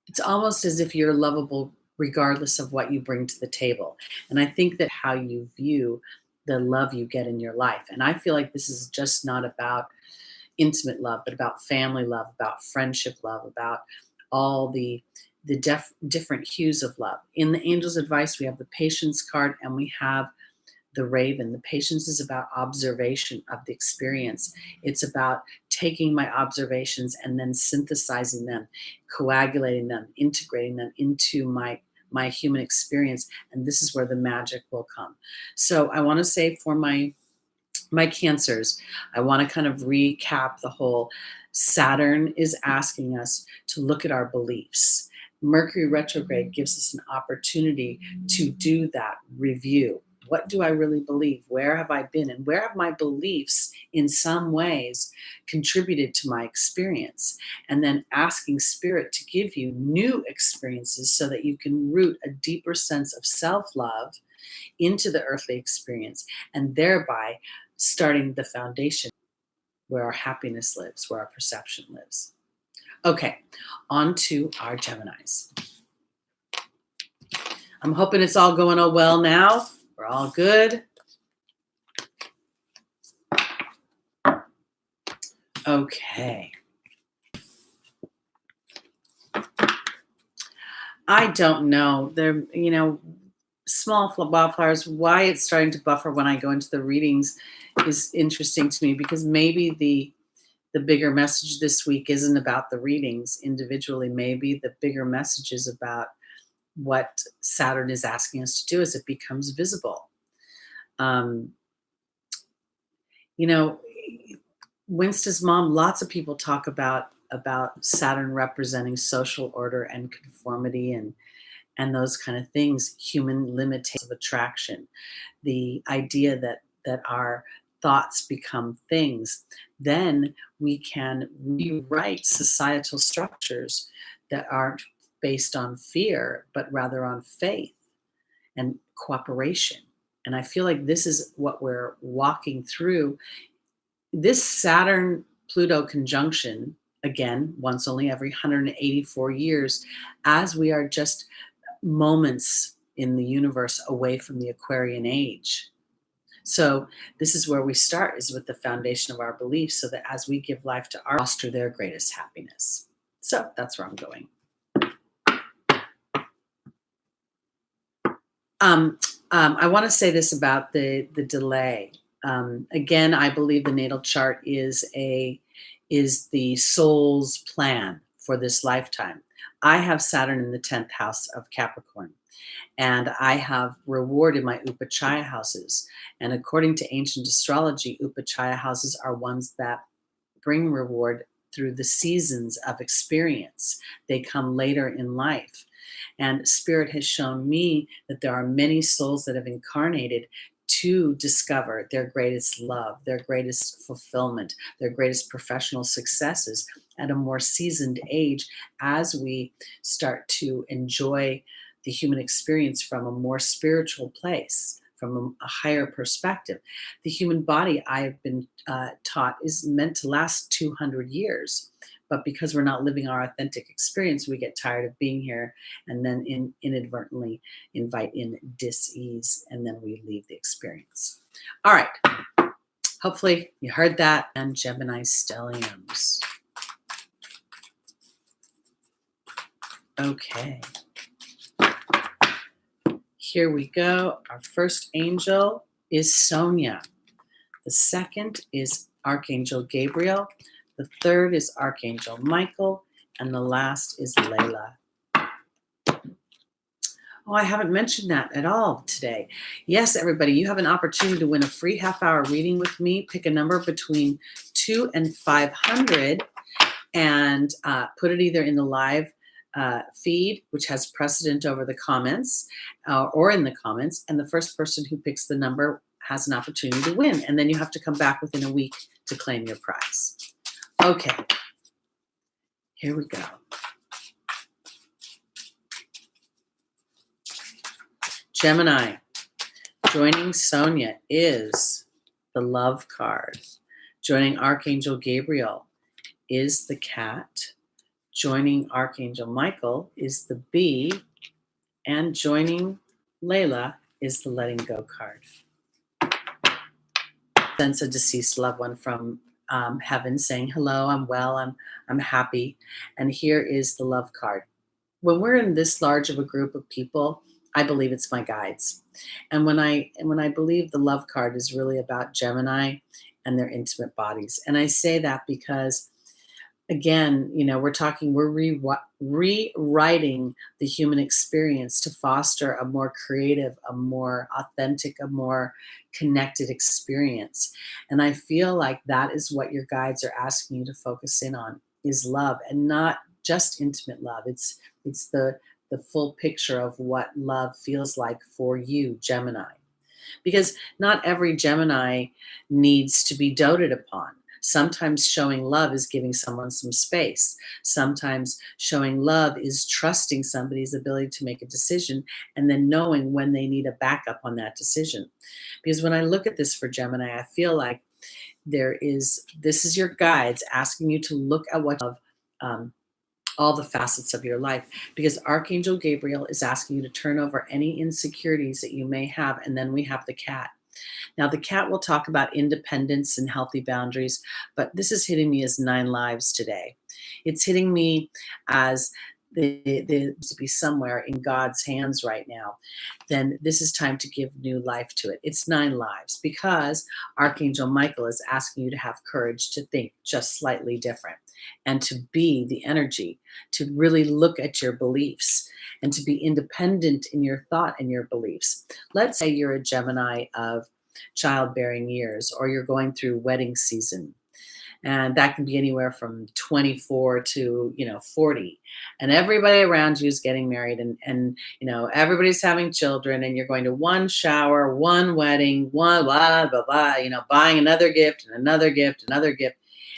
it's almost as if you're lovable regardless of what you bring to the table. And I think that how you view the love you get in your life. And I feel like this is just not about intimate love, but about family love, about friendship love, about all the different hues of love. In the Angel's Advice, we have the Patience card and we have the Raven. The Patience is about observation of the experience. It's about taking my observations and then synthesizing them, coagulating them, integrating them into my human experience. And this is where the magic will come. So I want to say for my Cancers, I want to kind of recap the whole. Saturn is asking us to look at our beliefs. Mercury retrograde gives us an opportunity to do that review. What do I really believe? Where have I been? And where have my beliefs in some ways contributed to my experience? And then asking Spirit to give you new experiences so that you can root a deeper sense of self-love into the earthly experience, and thereby starting the foundation where our happiness lives, where our perception lives. Okay, on to our Geminis. I'm hoping it's all going well now. We're all good. Okay. I don't know. They're, small wildflowers, why it's starting to buffer when I go into the readings is interesting to me, because maybe the bigger message this week isn't about the readings individually. Maybe the bigger message is about what Saturn is asking us to do as it becomes visible. Um, you know, Winston's mom, lots of people talk about Saturn representing social order and conformity and those kind of things, human limitations of attraction, the idea that our thoughts become things. Then we can rewrite societal structures that aren't based on fear, but rather on faith and cooperation. And I feel like this is what we're walking through. This Saturn Pluto conjunction, again, once only every 184 years, as we are just moments in the universe away from the Aquarian age. So this is where we start, is with the foundation of our beliefs, so that as we give life to our foster their greatest happiness. So that's where I'm going. I want to say this about the delay. Again, I believe the natal chart is the soul's plan for this lifetime. I have Saturn in the 10th house of Capricorn, and I have reward in my Upachaya houses. And according to ancient astrology, Upachaya houses are ones that bring reward through the seasons of experience. They come later in life. And Spirit has shown me that there are many souls that have incarnated to discover their greatest love, their greatest fulfillment, their greatest professional successes at a more seasoned age, as we start to enjoy the human experience from a more spiritual place, from a higher perspective. The human body, I have been taught, is meant to last 200 years. But because we're not living our authentic experience, we get tired of being here and then inadvertently invite in dis-ease, and then we leave the experience. All right. Hopefully you heard that. And Gemini stelliums. Okay. Here we go. Our first angel is Sonia. The second is Archangel Gabriel. The third is Archangel Michael. And the last is Layla. Oh, I haven't mentioned that at all today. Yes, everybody, you have an opportunity to win a free half-hour reading with me. Pick a number between 2 and 500 and put it either in the live feed, which has precedent over the comments, or in the comments. And the first person who picks the number has an opportunity to win. And then you have to come back within a week to claim your prize. Okay, here we go. Gemini, joining Sonia is the Love card. Joining Archangel Gabriel is the Cat. Joining Archangel Michael is the Bee. And joining Layla is the Letting Go card. Sense a deceased loved one from heaven saying, hello, I'm well, I'm happy. And here is the Love card. When we're in this large of a group of people, I believe it's my guides. And when I believe the Love card is really about Gemini and their intimate bodies. And I say that because, again, we're rewriting the human experience to foster a more creative, a more authentic, a more connected experience. And I feel like that is what your guides are asking you to focus in on, is love, and not just intimate love. It's the full picture of what love feels like for you, Gemini. Because not every Gemini needs to be doted upon. Sometimes showing love is giving someone some space. Sometimes showing love is trusting somebody's ability to make a decision and then knowing when they need a backup on that decision. Because when I look at this for Gemini, I feel like this is your guides asking you to look at what all the facets of your life, because Archangel Gabriel is asking you to turn over any insecurities that you may have. And then we have the Cat. Now, the Cat will talk about independence and healthy boundaries, but this is hitting me as 9 lives today. It's hitting me as to be somewhere in God's hands right now. Then this is time to give new life to it. It's 9 lives, because Archangel Michael is asking you to have courage to think just slightly different, and to be the energy to really look at your beliefs and to be independent in your thought and your beliefs. Let's say you're a Gemini of childbearing years, or you're going through wedding season. And that can be anywhere from 24 to 40, and everybody around you is getting married, and everybody's having children, and you're going to one shower, one wedding, one blah blah blah, buying another gift and another gift, another gift,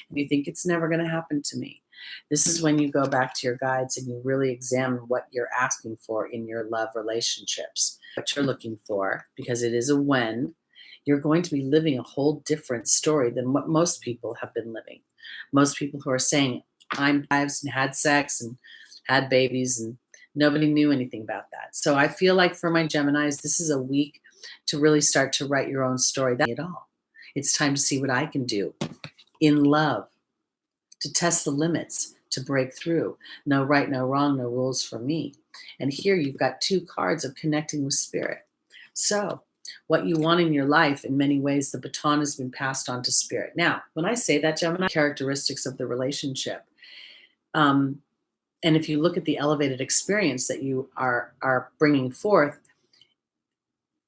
and you think it's never going to happen to me. This is when you go back to your guides and you really examine what you're asking for in your love relationships, what you're looking for, because it is a when. You're going to be living a whole different story than what most people have been living. Most people who are saying, I'm wives and had sex and had babies, and nobody knew anything about that. So I feel like for my Geminis, this is a week to really start to write your own story. That's it all. It's time to see what I can do in love, to test the limits, to break through. No right, no wrong, no rules for me. And here you've got 2 cards of connecting with spirit. So what you want in your life, in many ways, the baton has been passed on to spirit. Now, when I say that, Gemini, characteristics of the relationship. And if you look at the elevated experience that you are bringing forth,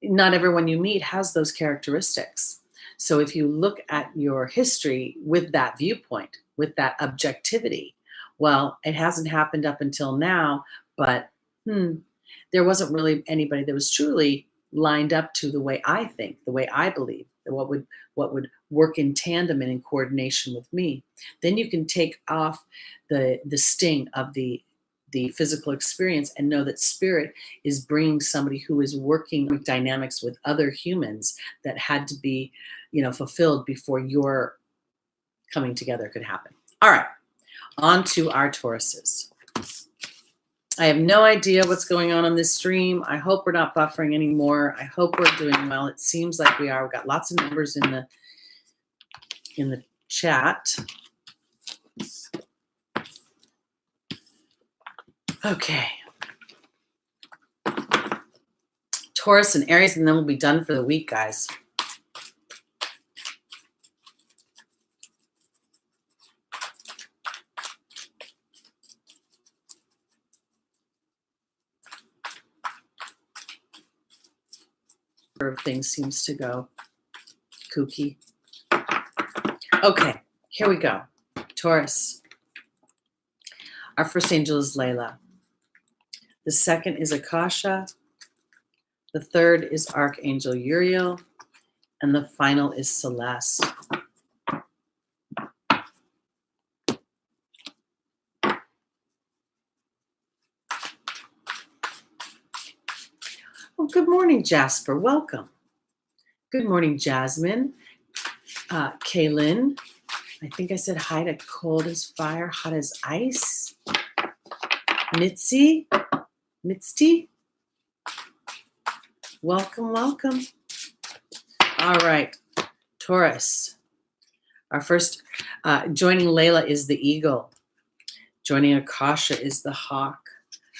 not everyone you meet has those characteristics. So if you look at your history with that viewpoint, with that objectivity, well, it hasn't happened up until now, but there wasn't really anybody that was truly lined up to the way I think, the way I believe, what would work in tandem and in coordination with me. Then you can take off the sting of the physical experience and know that spirit is bringing somebody who is working with dynamics with other humans that had to be, fulfilled before your coming together could happen. All right, on to our Tauruses. I have no idea what's going on this stream. I hope we're not buffering anymore. I hope we're doing well. It seems like we are. We've got lots of numbers in the chat. Okay. Taurus and Aries, and then we'll be done for the week, guys. Things seems to go kooky. Okay, here we go. Taurus. Our first angel is Layla. The second is Akasha. The third is Archangel Uriel. And the final is Celeste. Oh, good morning, Jasper. Welcome. Good morning, Jasmine. Kaylin. I think I said hi to Cold as Fire, Hot as Ice. Mitzi. Welcome, welcome. All right, Taurus. Our first, joining Layla is the Eagle. Joining Akasha is the Hawk.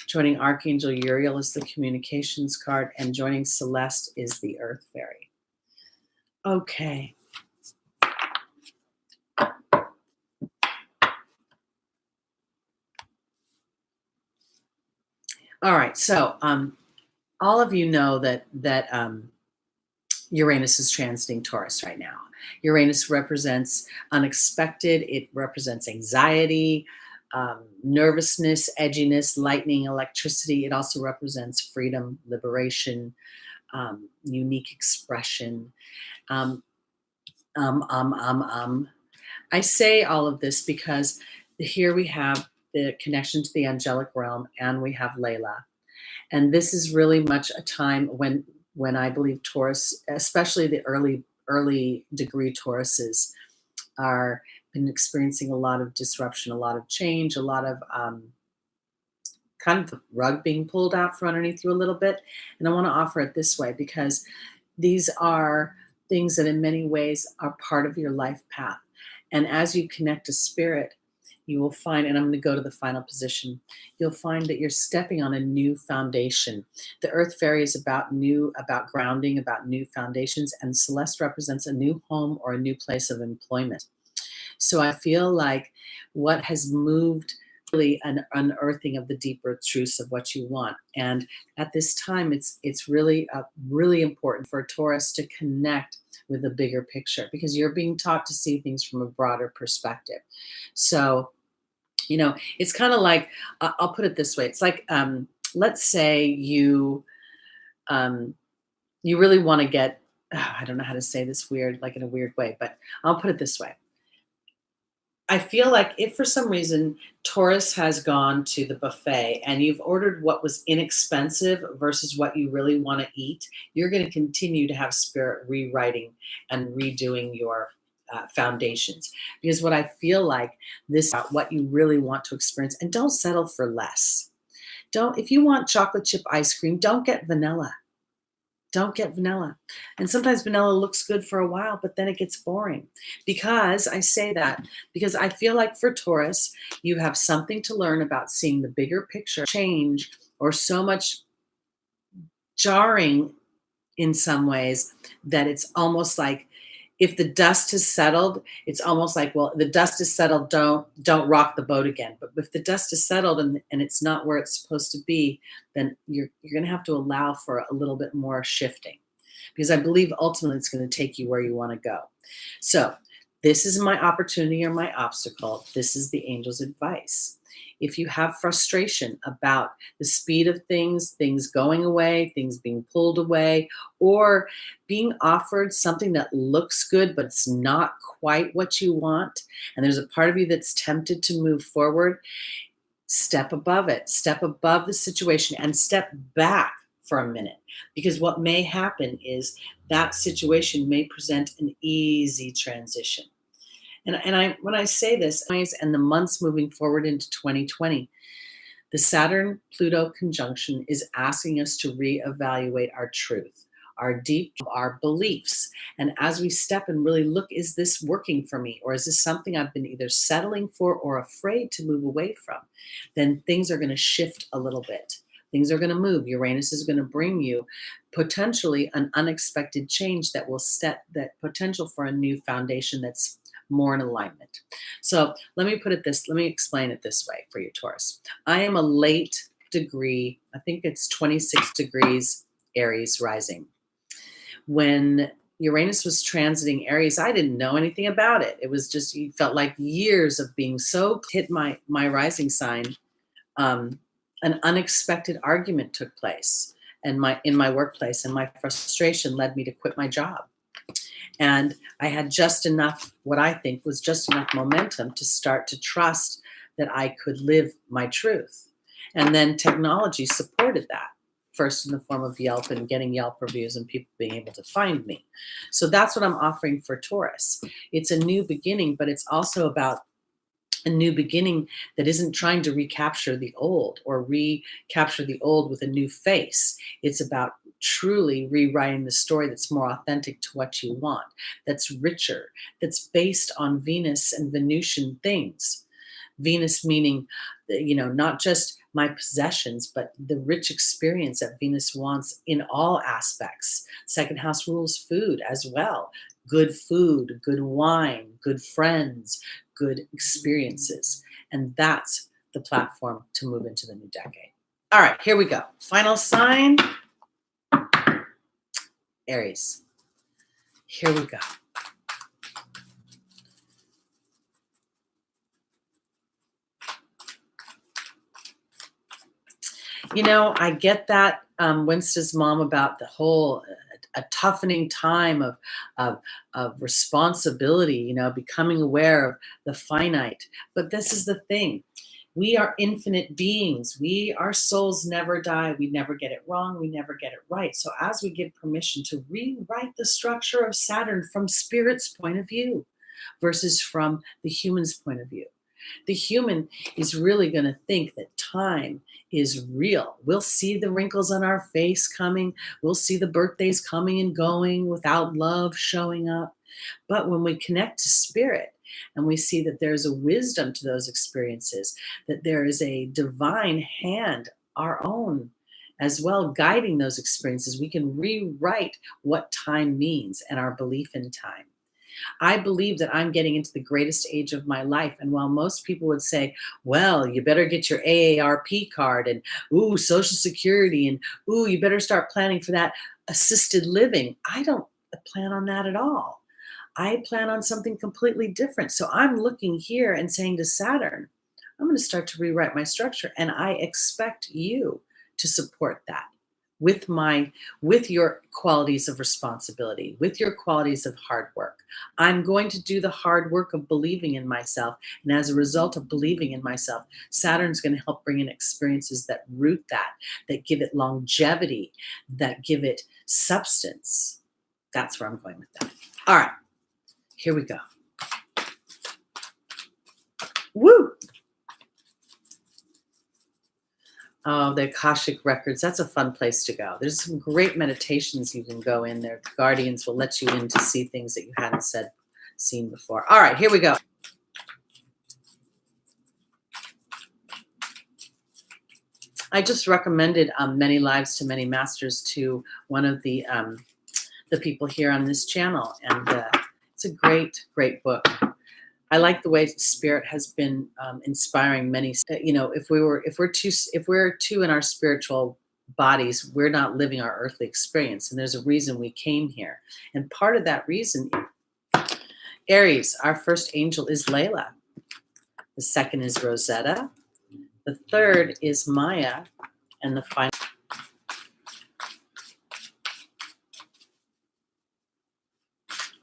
Joining Archangel Uriel is the Communications card, and joining Celeste is the Earth Fairy. Okay. All right, so all of you know that Uranus is transiting Taurus right now. Uranus represents unexpected. It represents anxiety, nervousness, edginess, lightning, electricity. It also represents freedom, liberation, unique expression. I say all of this because here we have the connection to the angelic realm, and we have Layla. And this is really much a time when I believe Taurus, especially the early degree Tauruses, are been experiencing a lot of disruption, a lot of change, a lot of kind of the rug being pulled out from underneath you a little bit. And I want to offer it this way because these are things that in many ways are part of your life path. And as you connect to spirit, you will find, and I'm going to go to the final position, you'll find that you're stepping on a new foundation. The Earth Fairy is about grounding, about new foundations, and Celeste represents a new home or a new place of employment. So I feel like what has moved really an unearthing of the deeper truths of what you want. And at this time, it's really really important for Taurus to connect with the bigger picture, because you're being taught to see things from a broader perspective. So, it's kind of like, I'll put it this way. It's like, let's say um, you really want to get, I don't know how to say this weird, like in a weird way, but I'll put it this way. I feel like if for some reason Taurus has gone to the buffet and you've ordered what was inexpensive versus what you really want to eat, you're going to continue to have spirit rewriting and redoing your foundations. Because what I feel like this about what you really want to experience, and don't settle for less. Don't, if you want chocolate chip ice cream, don't get vanilla. Don't get vanilla. And sometimes vanilla looks good for a while, but then it gets boring. Because I say that because I feel like for Taurus, you have something to learn about seeing the bigger picture change, or so much jarring in some ways that it's almost like, if the dust has settled, it's almost like, well, the dust is settled, don't rock the boat again. But if the dust is settled and it's not where it's supposed to be, then you're going to have to allow for a little bit more shifting, because I believe ultimately it's going to take you where you want to go. So this is my opportunity or my obstacle. This is the angel's advice. If you have frustration about the speed of things going away, things being pulled away, or being offered something that looks good, but it's not quite what you want, and there's a part of you that's tempted to move forward, step above it, step above the situation and step back for a minute. Because what may happen is that situation may present an easy transition. And when I say this, and the months moving forward into 2020, the Saturn Pluto conjunction is asking us to reevaluate our truth, our beliefs. And as we step and really look, is this working for me? Or is this something I've been either settling for or afraid to move away from? Then things are going to shift a little bit. Things are going to move. Uranus is going to bring you potentially an unexpected change that will set that potential for a new foundation that's more in alignment. So let me explain it this way for you, Taurus. I am a late degree, I think it's 26 degrees Aries rising. When Uranus was transiting Aries, I didn't know anything about it. It was just, you felt like years of being so hit my rising sign. An unexpected argument took place in my workplace, and my frustration led me to quit my job. And I had just enough, what I think was just enough momentum to start to trust that I could live my truth. And then technology supported that, first in the form of Yelp and getting Yelp reviews and people being able to find me. So that's what I'm offering for Taurus. It's a new beginning, but it's also about a new beginning that isn't trying to recapture the old or recapture the old with a new face. It's about truly rewriting the story that's more authentic to what you want, that's richer, that's based on Venus and Venusian things. Venus meaning, not just my possessions, but the rich experience that Venus wants in all aspects. Second house rules food as well. Good food, good wine, good friends, good experiences. And that's the platform to move into the new decade. All right, here we go. Final sign, Aries. Here we go. I get that Winston's mom about the whole a toughening time of responsibility, becoming aware of the finite. But this is the thing. We are infinite beings. Our souls never die. We never get it wrong. We never get it right. So as we give permission to rewrite the structure of Saturn from spirit's point of view versus from the human's point of view, the human is really going to think that time is real. We'll see the wrinkles on our face coming. We'll see the birthdays coming and going without love showing up. But when we connect to spirit and we see that there's a wisdom to those experiences, that there is a divine hand, our own as well, guiding those experiences, we can rewrite what time means and our belief in time. I believe that I'm getting into the greatest age of my life. And while most people would say, well, you better get your AARP card and ooh, Social Security and ooh, you better start planning for that assisted living. I don't plan on that at all. I plan on something completely different. So I'm looking here and saying to Saturn, I'm going to start to rewrite my structure. And I expect you to support that with your qualities of responsibility, with your qualities of hard work. I'm going to do the hard work of believing in myself. And as a result of believing in myself, Saturn's going to help bring in experiences that root that give it longevity, that give it substance. That's where I'm going with that. All right, here we go. Woo! Oh, the Akashic Records. That's a fun place to go. There's some great meditations you can go in there. The guardians will let you in to see things that you hadn't seen before. All right, here we go. I just recommended Many Lives to Many Masters to one of the people here on this channel. And it's a great, great book. I like the way Spirit has been inspiring many. If we're two in our spiritual bodies, we're not living our earthly experience, and there's a reason we came here. And part of that reason, Aries, our first angel is Layla. The second is Rosetta. The third is Maya, and the final.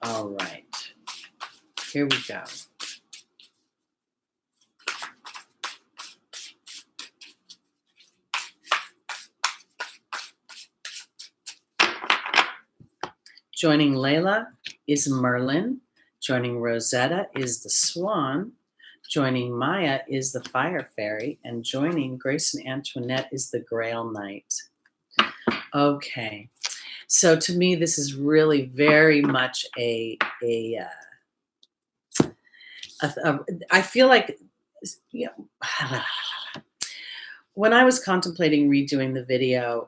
All right, here we go. Joining Layla is Merlin. Joining Rosetta is the Swan. Joining Maya is the Fire Fairy. And joining Grace and Antoinette is the Grail Knight. Okay. So to me, this is really very much I feel like, when I was contemplating redoing the video,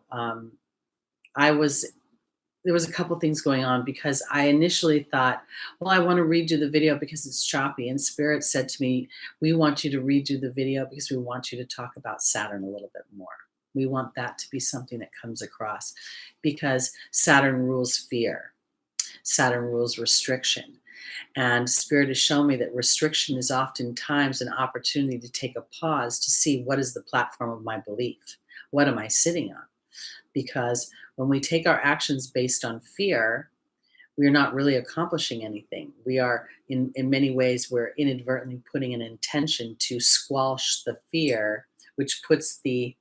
there was a couple things going on, because I initially thought, well, I want to redo the video because it's choppy. And Spirit said to me, we want you to redo the video because we want you to talk about Saturn a little bit more. We want that to be something that comes across, because Saturn rules fear. Saturn rules restriction. And Spirit has shown me that restriction is oftentimes an opportunity to take a pause to see, what is the platform of my belief? What am I sitting on? Because when we take our actions based on fear, we're not really accomplishing anything. We are, in many ways, we're inadvertently putting an intention to squash the fear, which puts the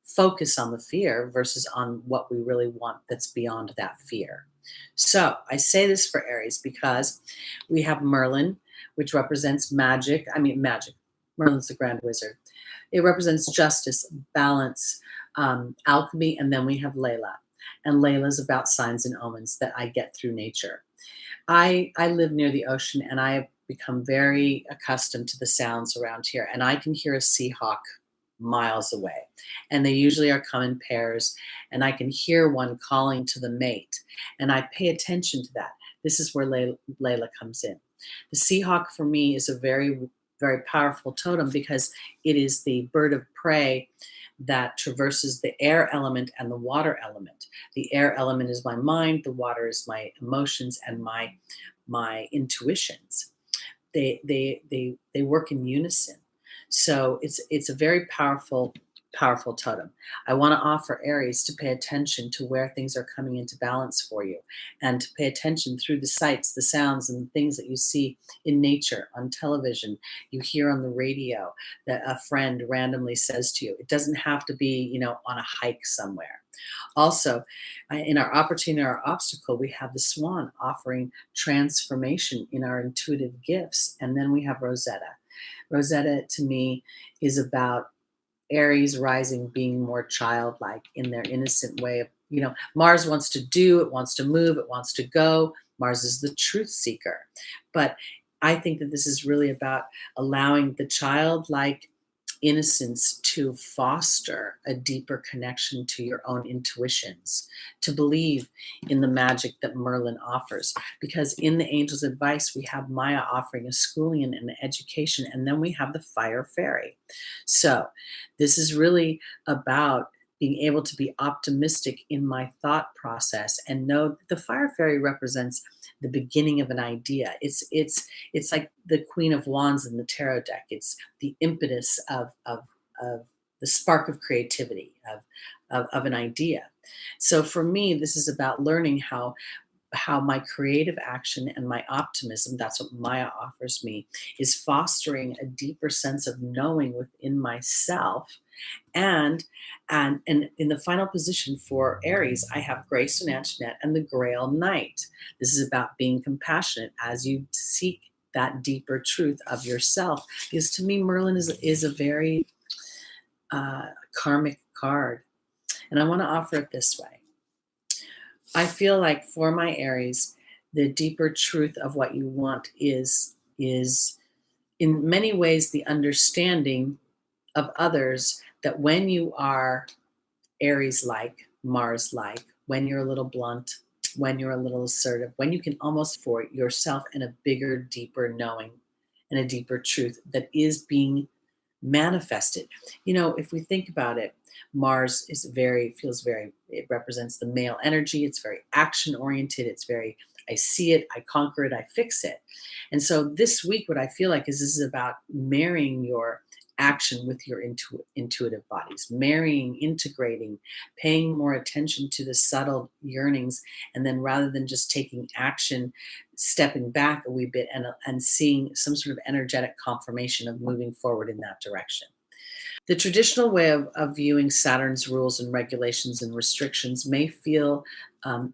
focus on the fear versus on what we really want that's beyond that fear. So I say this for Aries because we have Merlin, which represents magic. Magic. Merlin's the Grand Wizard. It represents justice, balance, alchemy, and then we have Layla. And Layla's about signs and omens that I get through nature. I live near the ocean, and I have become very accustomed to the sounds around here. And I can hear a sea hawk miles away. And they usually are come in pairs. And I can hear one calling to the mate. And I pay attention to that. This is where Layla comes in. The sea hawk for me is a very, very powerful totem, because it is the bird of prey that traverses the air element and the water element. The air element is my mind, the water is my emotions and my intuitions. They work in unison. So it's a very powerful totem. I want to offer Aries to pay attention to where things are coming into balance for you, and to pay attention through the sights, the sounds, and the things that you see in nature, on television, you hear on the radio, that a friend randomly says to you. It doesn't have to be, on a hike somewhere. Also, in our opportunity, our obstacle, we have the Swan offering transformation in our intuitive gifts. And then we have Rosetta. Rosetta, to me, is about Aries rising being more childlike in their innocent way of, Mars wants to do, it wants to move, it wants to go. Mars is the truth seeker. But I think that this is really about allowing the childlike innocence to foster a deeper connection to your own intuitions, to believe in the magic that Merlin offers. Because in the angel's advice, we have Maya offering a schooling and an education, and then we have the fire fairy. So this is really about being able to be optimistic in my thought process and know that the fire fairy represents the beginning of an idea. It's like the Queen of Wands in the tarot deck. It's the impetus of the spark of creativity of an idea. So for me, this is about learning how my creative action and my optimism, that's what Maya offers me, is fostering a deeper sense of knowing within myself. And in the final position for Aries, I have Grace and Antoinette and the Grail Knight. This is about being compassionate as you seek that deeper truth of yourself. Because to me, Merlin is a very karmic card. And I want to offer it this way. I feel like for my Aries, the deeper truth of what you want is in many ways the understanding of others, that when you are Aries-like, Mars-like, when you're a little blunt, when you're a little assertive, when you can almost for yourself in a bigger, deeper knowing and a deeper truth that is being manifested. If we think about it, Mars it represents the male energy. It's very action oriented. It's very, I see it, I conquer it, I fix it. And so this week, what I feel like is this is about marrying your action with your intuitive bodies, marrying, integrating, paying more attention to the subtle yearnings, and then rather than just taking action, stepping back a wee bit and seeing some sort of energetic confirmation of moving forward in that direction. The traditional way of viewing Saturn's rules and regulations and restrictions may feel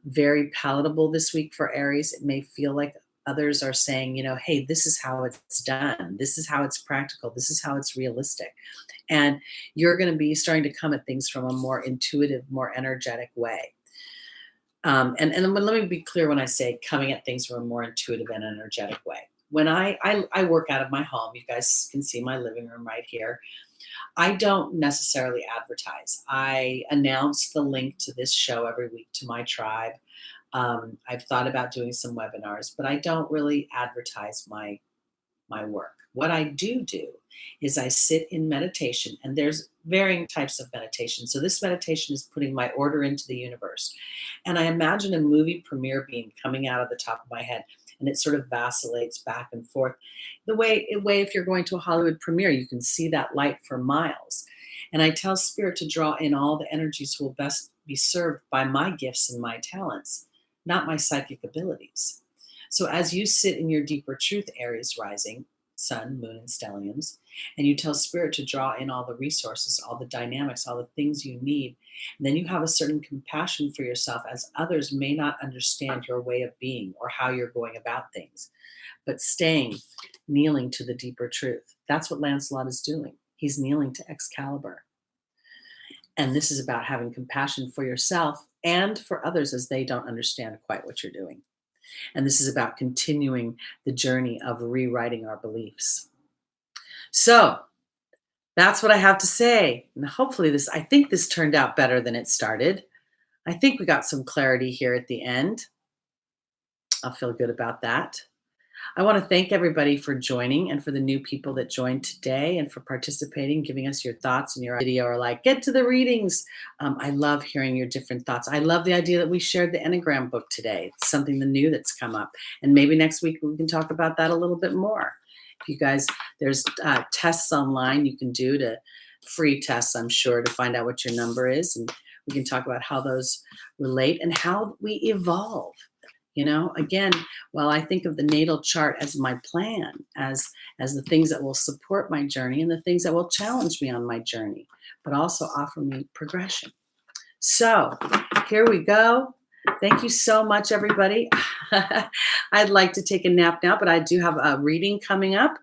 very palatable this week for Aries. It may feel like others are saying, hey, this is how it's done. This is how it's practical. This is how it's realistic. And you're going to be starting to come at things from a more intuitive, more energetic way. And let me be clear when I say coming at things from a more intuitive and energetic way. When I work out of my home, you guys can see my living room right here. I don't necessarily advertise. I announce the link to this show every week to my tribe. I've thought about doing some webinars, but I don't really advertise my work. What I do is I sit in meditation, and there's varying types of meditation. So this meditation is putting my order into the universe. And I imagine a movie premiere beam coming out of the top of my head, and it sort of vacillates back and forth. The way if you're going to a Hollywood premiere, you can see that light for miles. And I tell Spirit to draw in all the energies who will best be served by my gifts and my talents, not my psychic abilities. So as you sit in your deeper truth, Aries rising, sun, moon, and stelliums, and you tell Spirit to draw in all the resources, all the dynamics, all the things you need, and then you have a certain compassion for yourself, as others may not understand your way of being or how you're going about things, but kneeling to the deeper truth. That's what Lancelot is doing. He's kneeling to Excalibur. And this is about having compassion for yourself and for others as they don't understand quite what you're doing. And this is about continuing the journey of rewriting our beliefs. So that's what I have to say. And hopefully I think this turned out better than it started. I think we got some clarity here at the end. I'll feel good about that. I want to thank everybody for joining, and for the new people that joined today, and for participating, giving us your thoughts and your video, or like, get to the readings. I love hearing your different thoughts. I love the idea that we shared the Enneagram book today. It's something new that's come up. And maybe next week we can talk about that a little bit more. If you guys, there's tests online you can do, free tests, I'm sure, to find out what your number is. And we can talk about how those relate and how we evolve. Again, while I think of the natal chart as my plan, as the things that will support my journey and the things that will challenge me on my journey, but also offer me progression. So here we go. Thank you so much, everybody. I'd like to take a nap now, but I do have a reading coming up,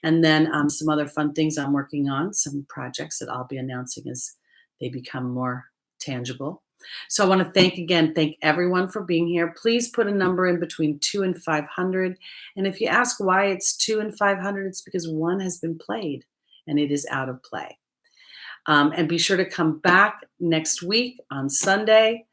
and then some other fun things I'm working on, some projects that I'll be announcing as they become more tangible. So I want to thank everyone for being here. Please put a number in between 2 and 500. And if you ask why it's 2 and 500, it's because 1 has been played and it is out of play. And be sure to come back next week on Sunday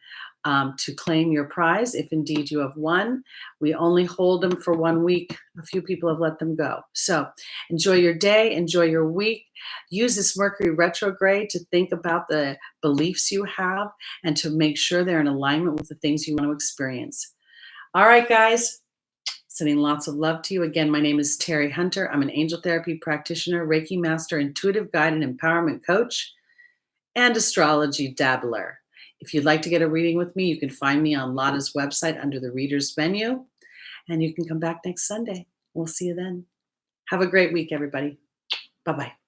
to claim your prize if indeed you have won. We only hold them for 1 week. A few people have let them go. So enjoy your day, enjoy your week. Use this Mercury retrograde to think about the beliefs you have and to make sure they're in alignment with the things you want to experience. All right, guys. Sending lots of love to you. Again, my name is Teri Hunter. I'm an angel therapy practitioner, Reiki master, intuitive guide, and empowerment coach, and astrology dabbler. If you'd like to get a reading with me, you can find me on Lada's website under the readers menu, and you can come back next Sunday. We'll see you then. Have a great week, everybody. Bye-bye.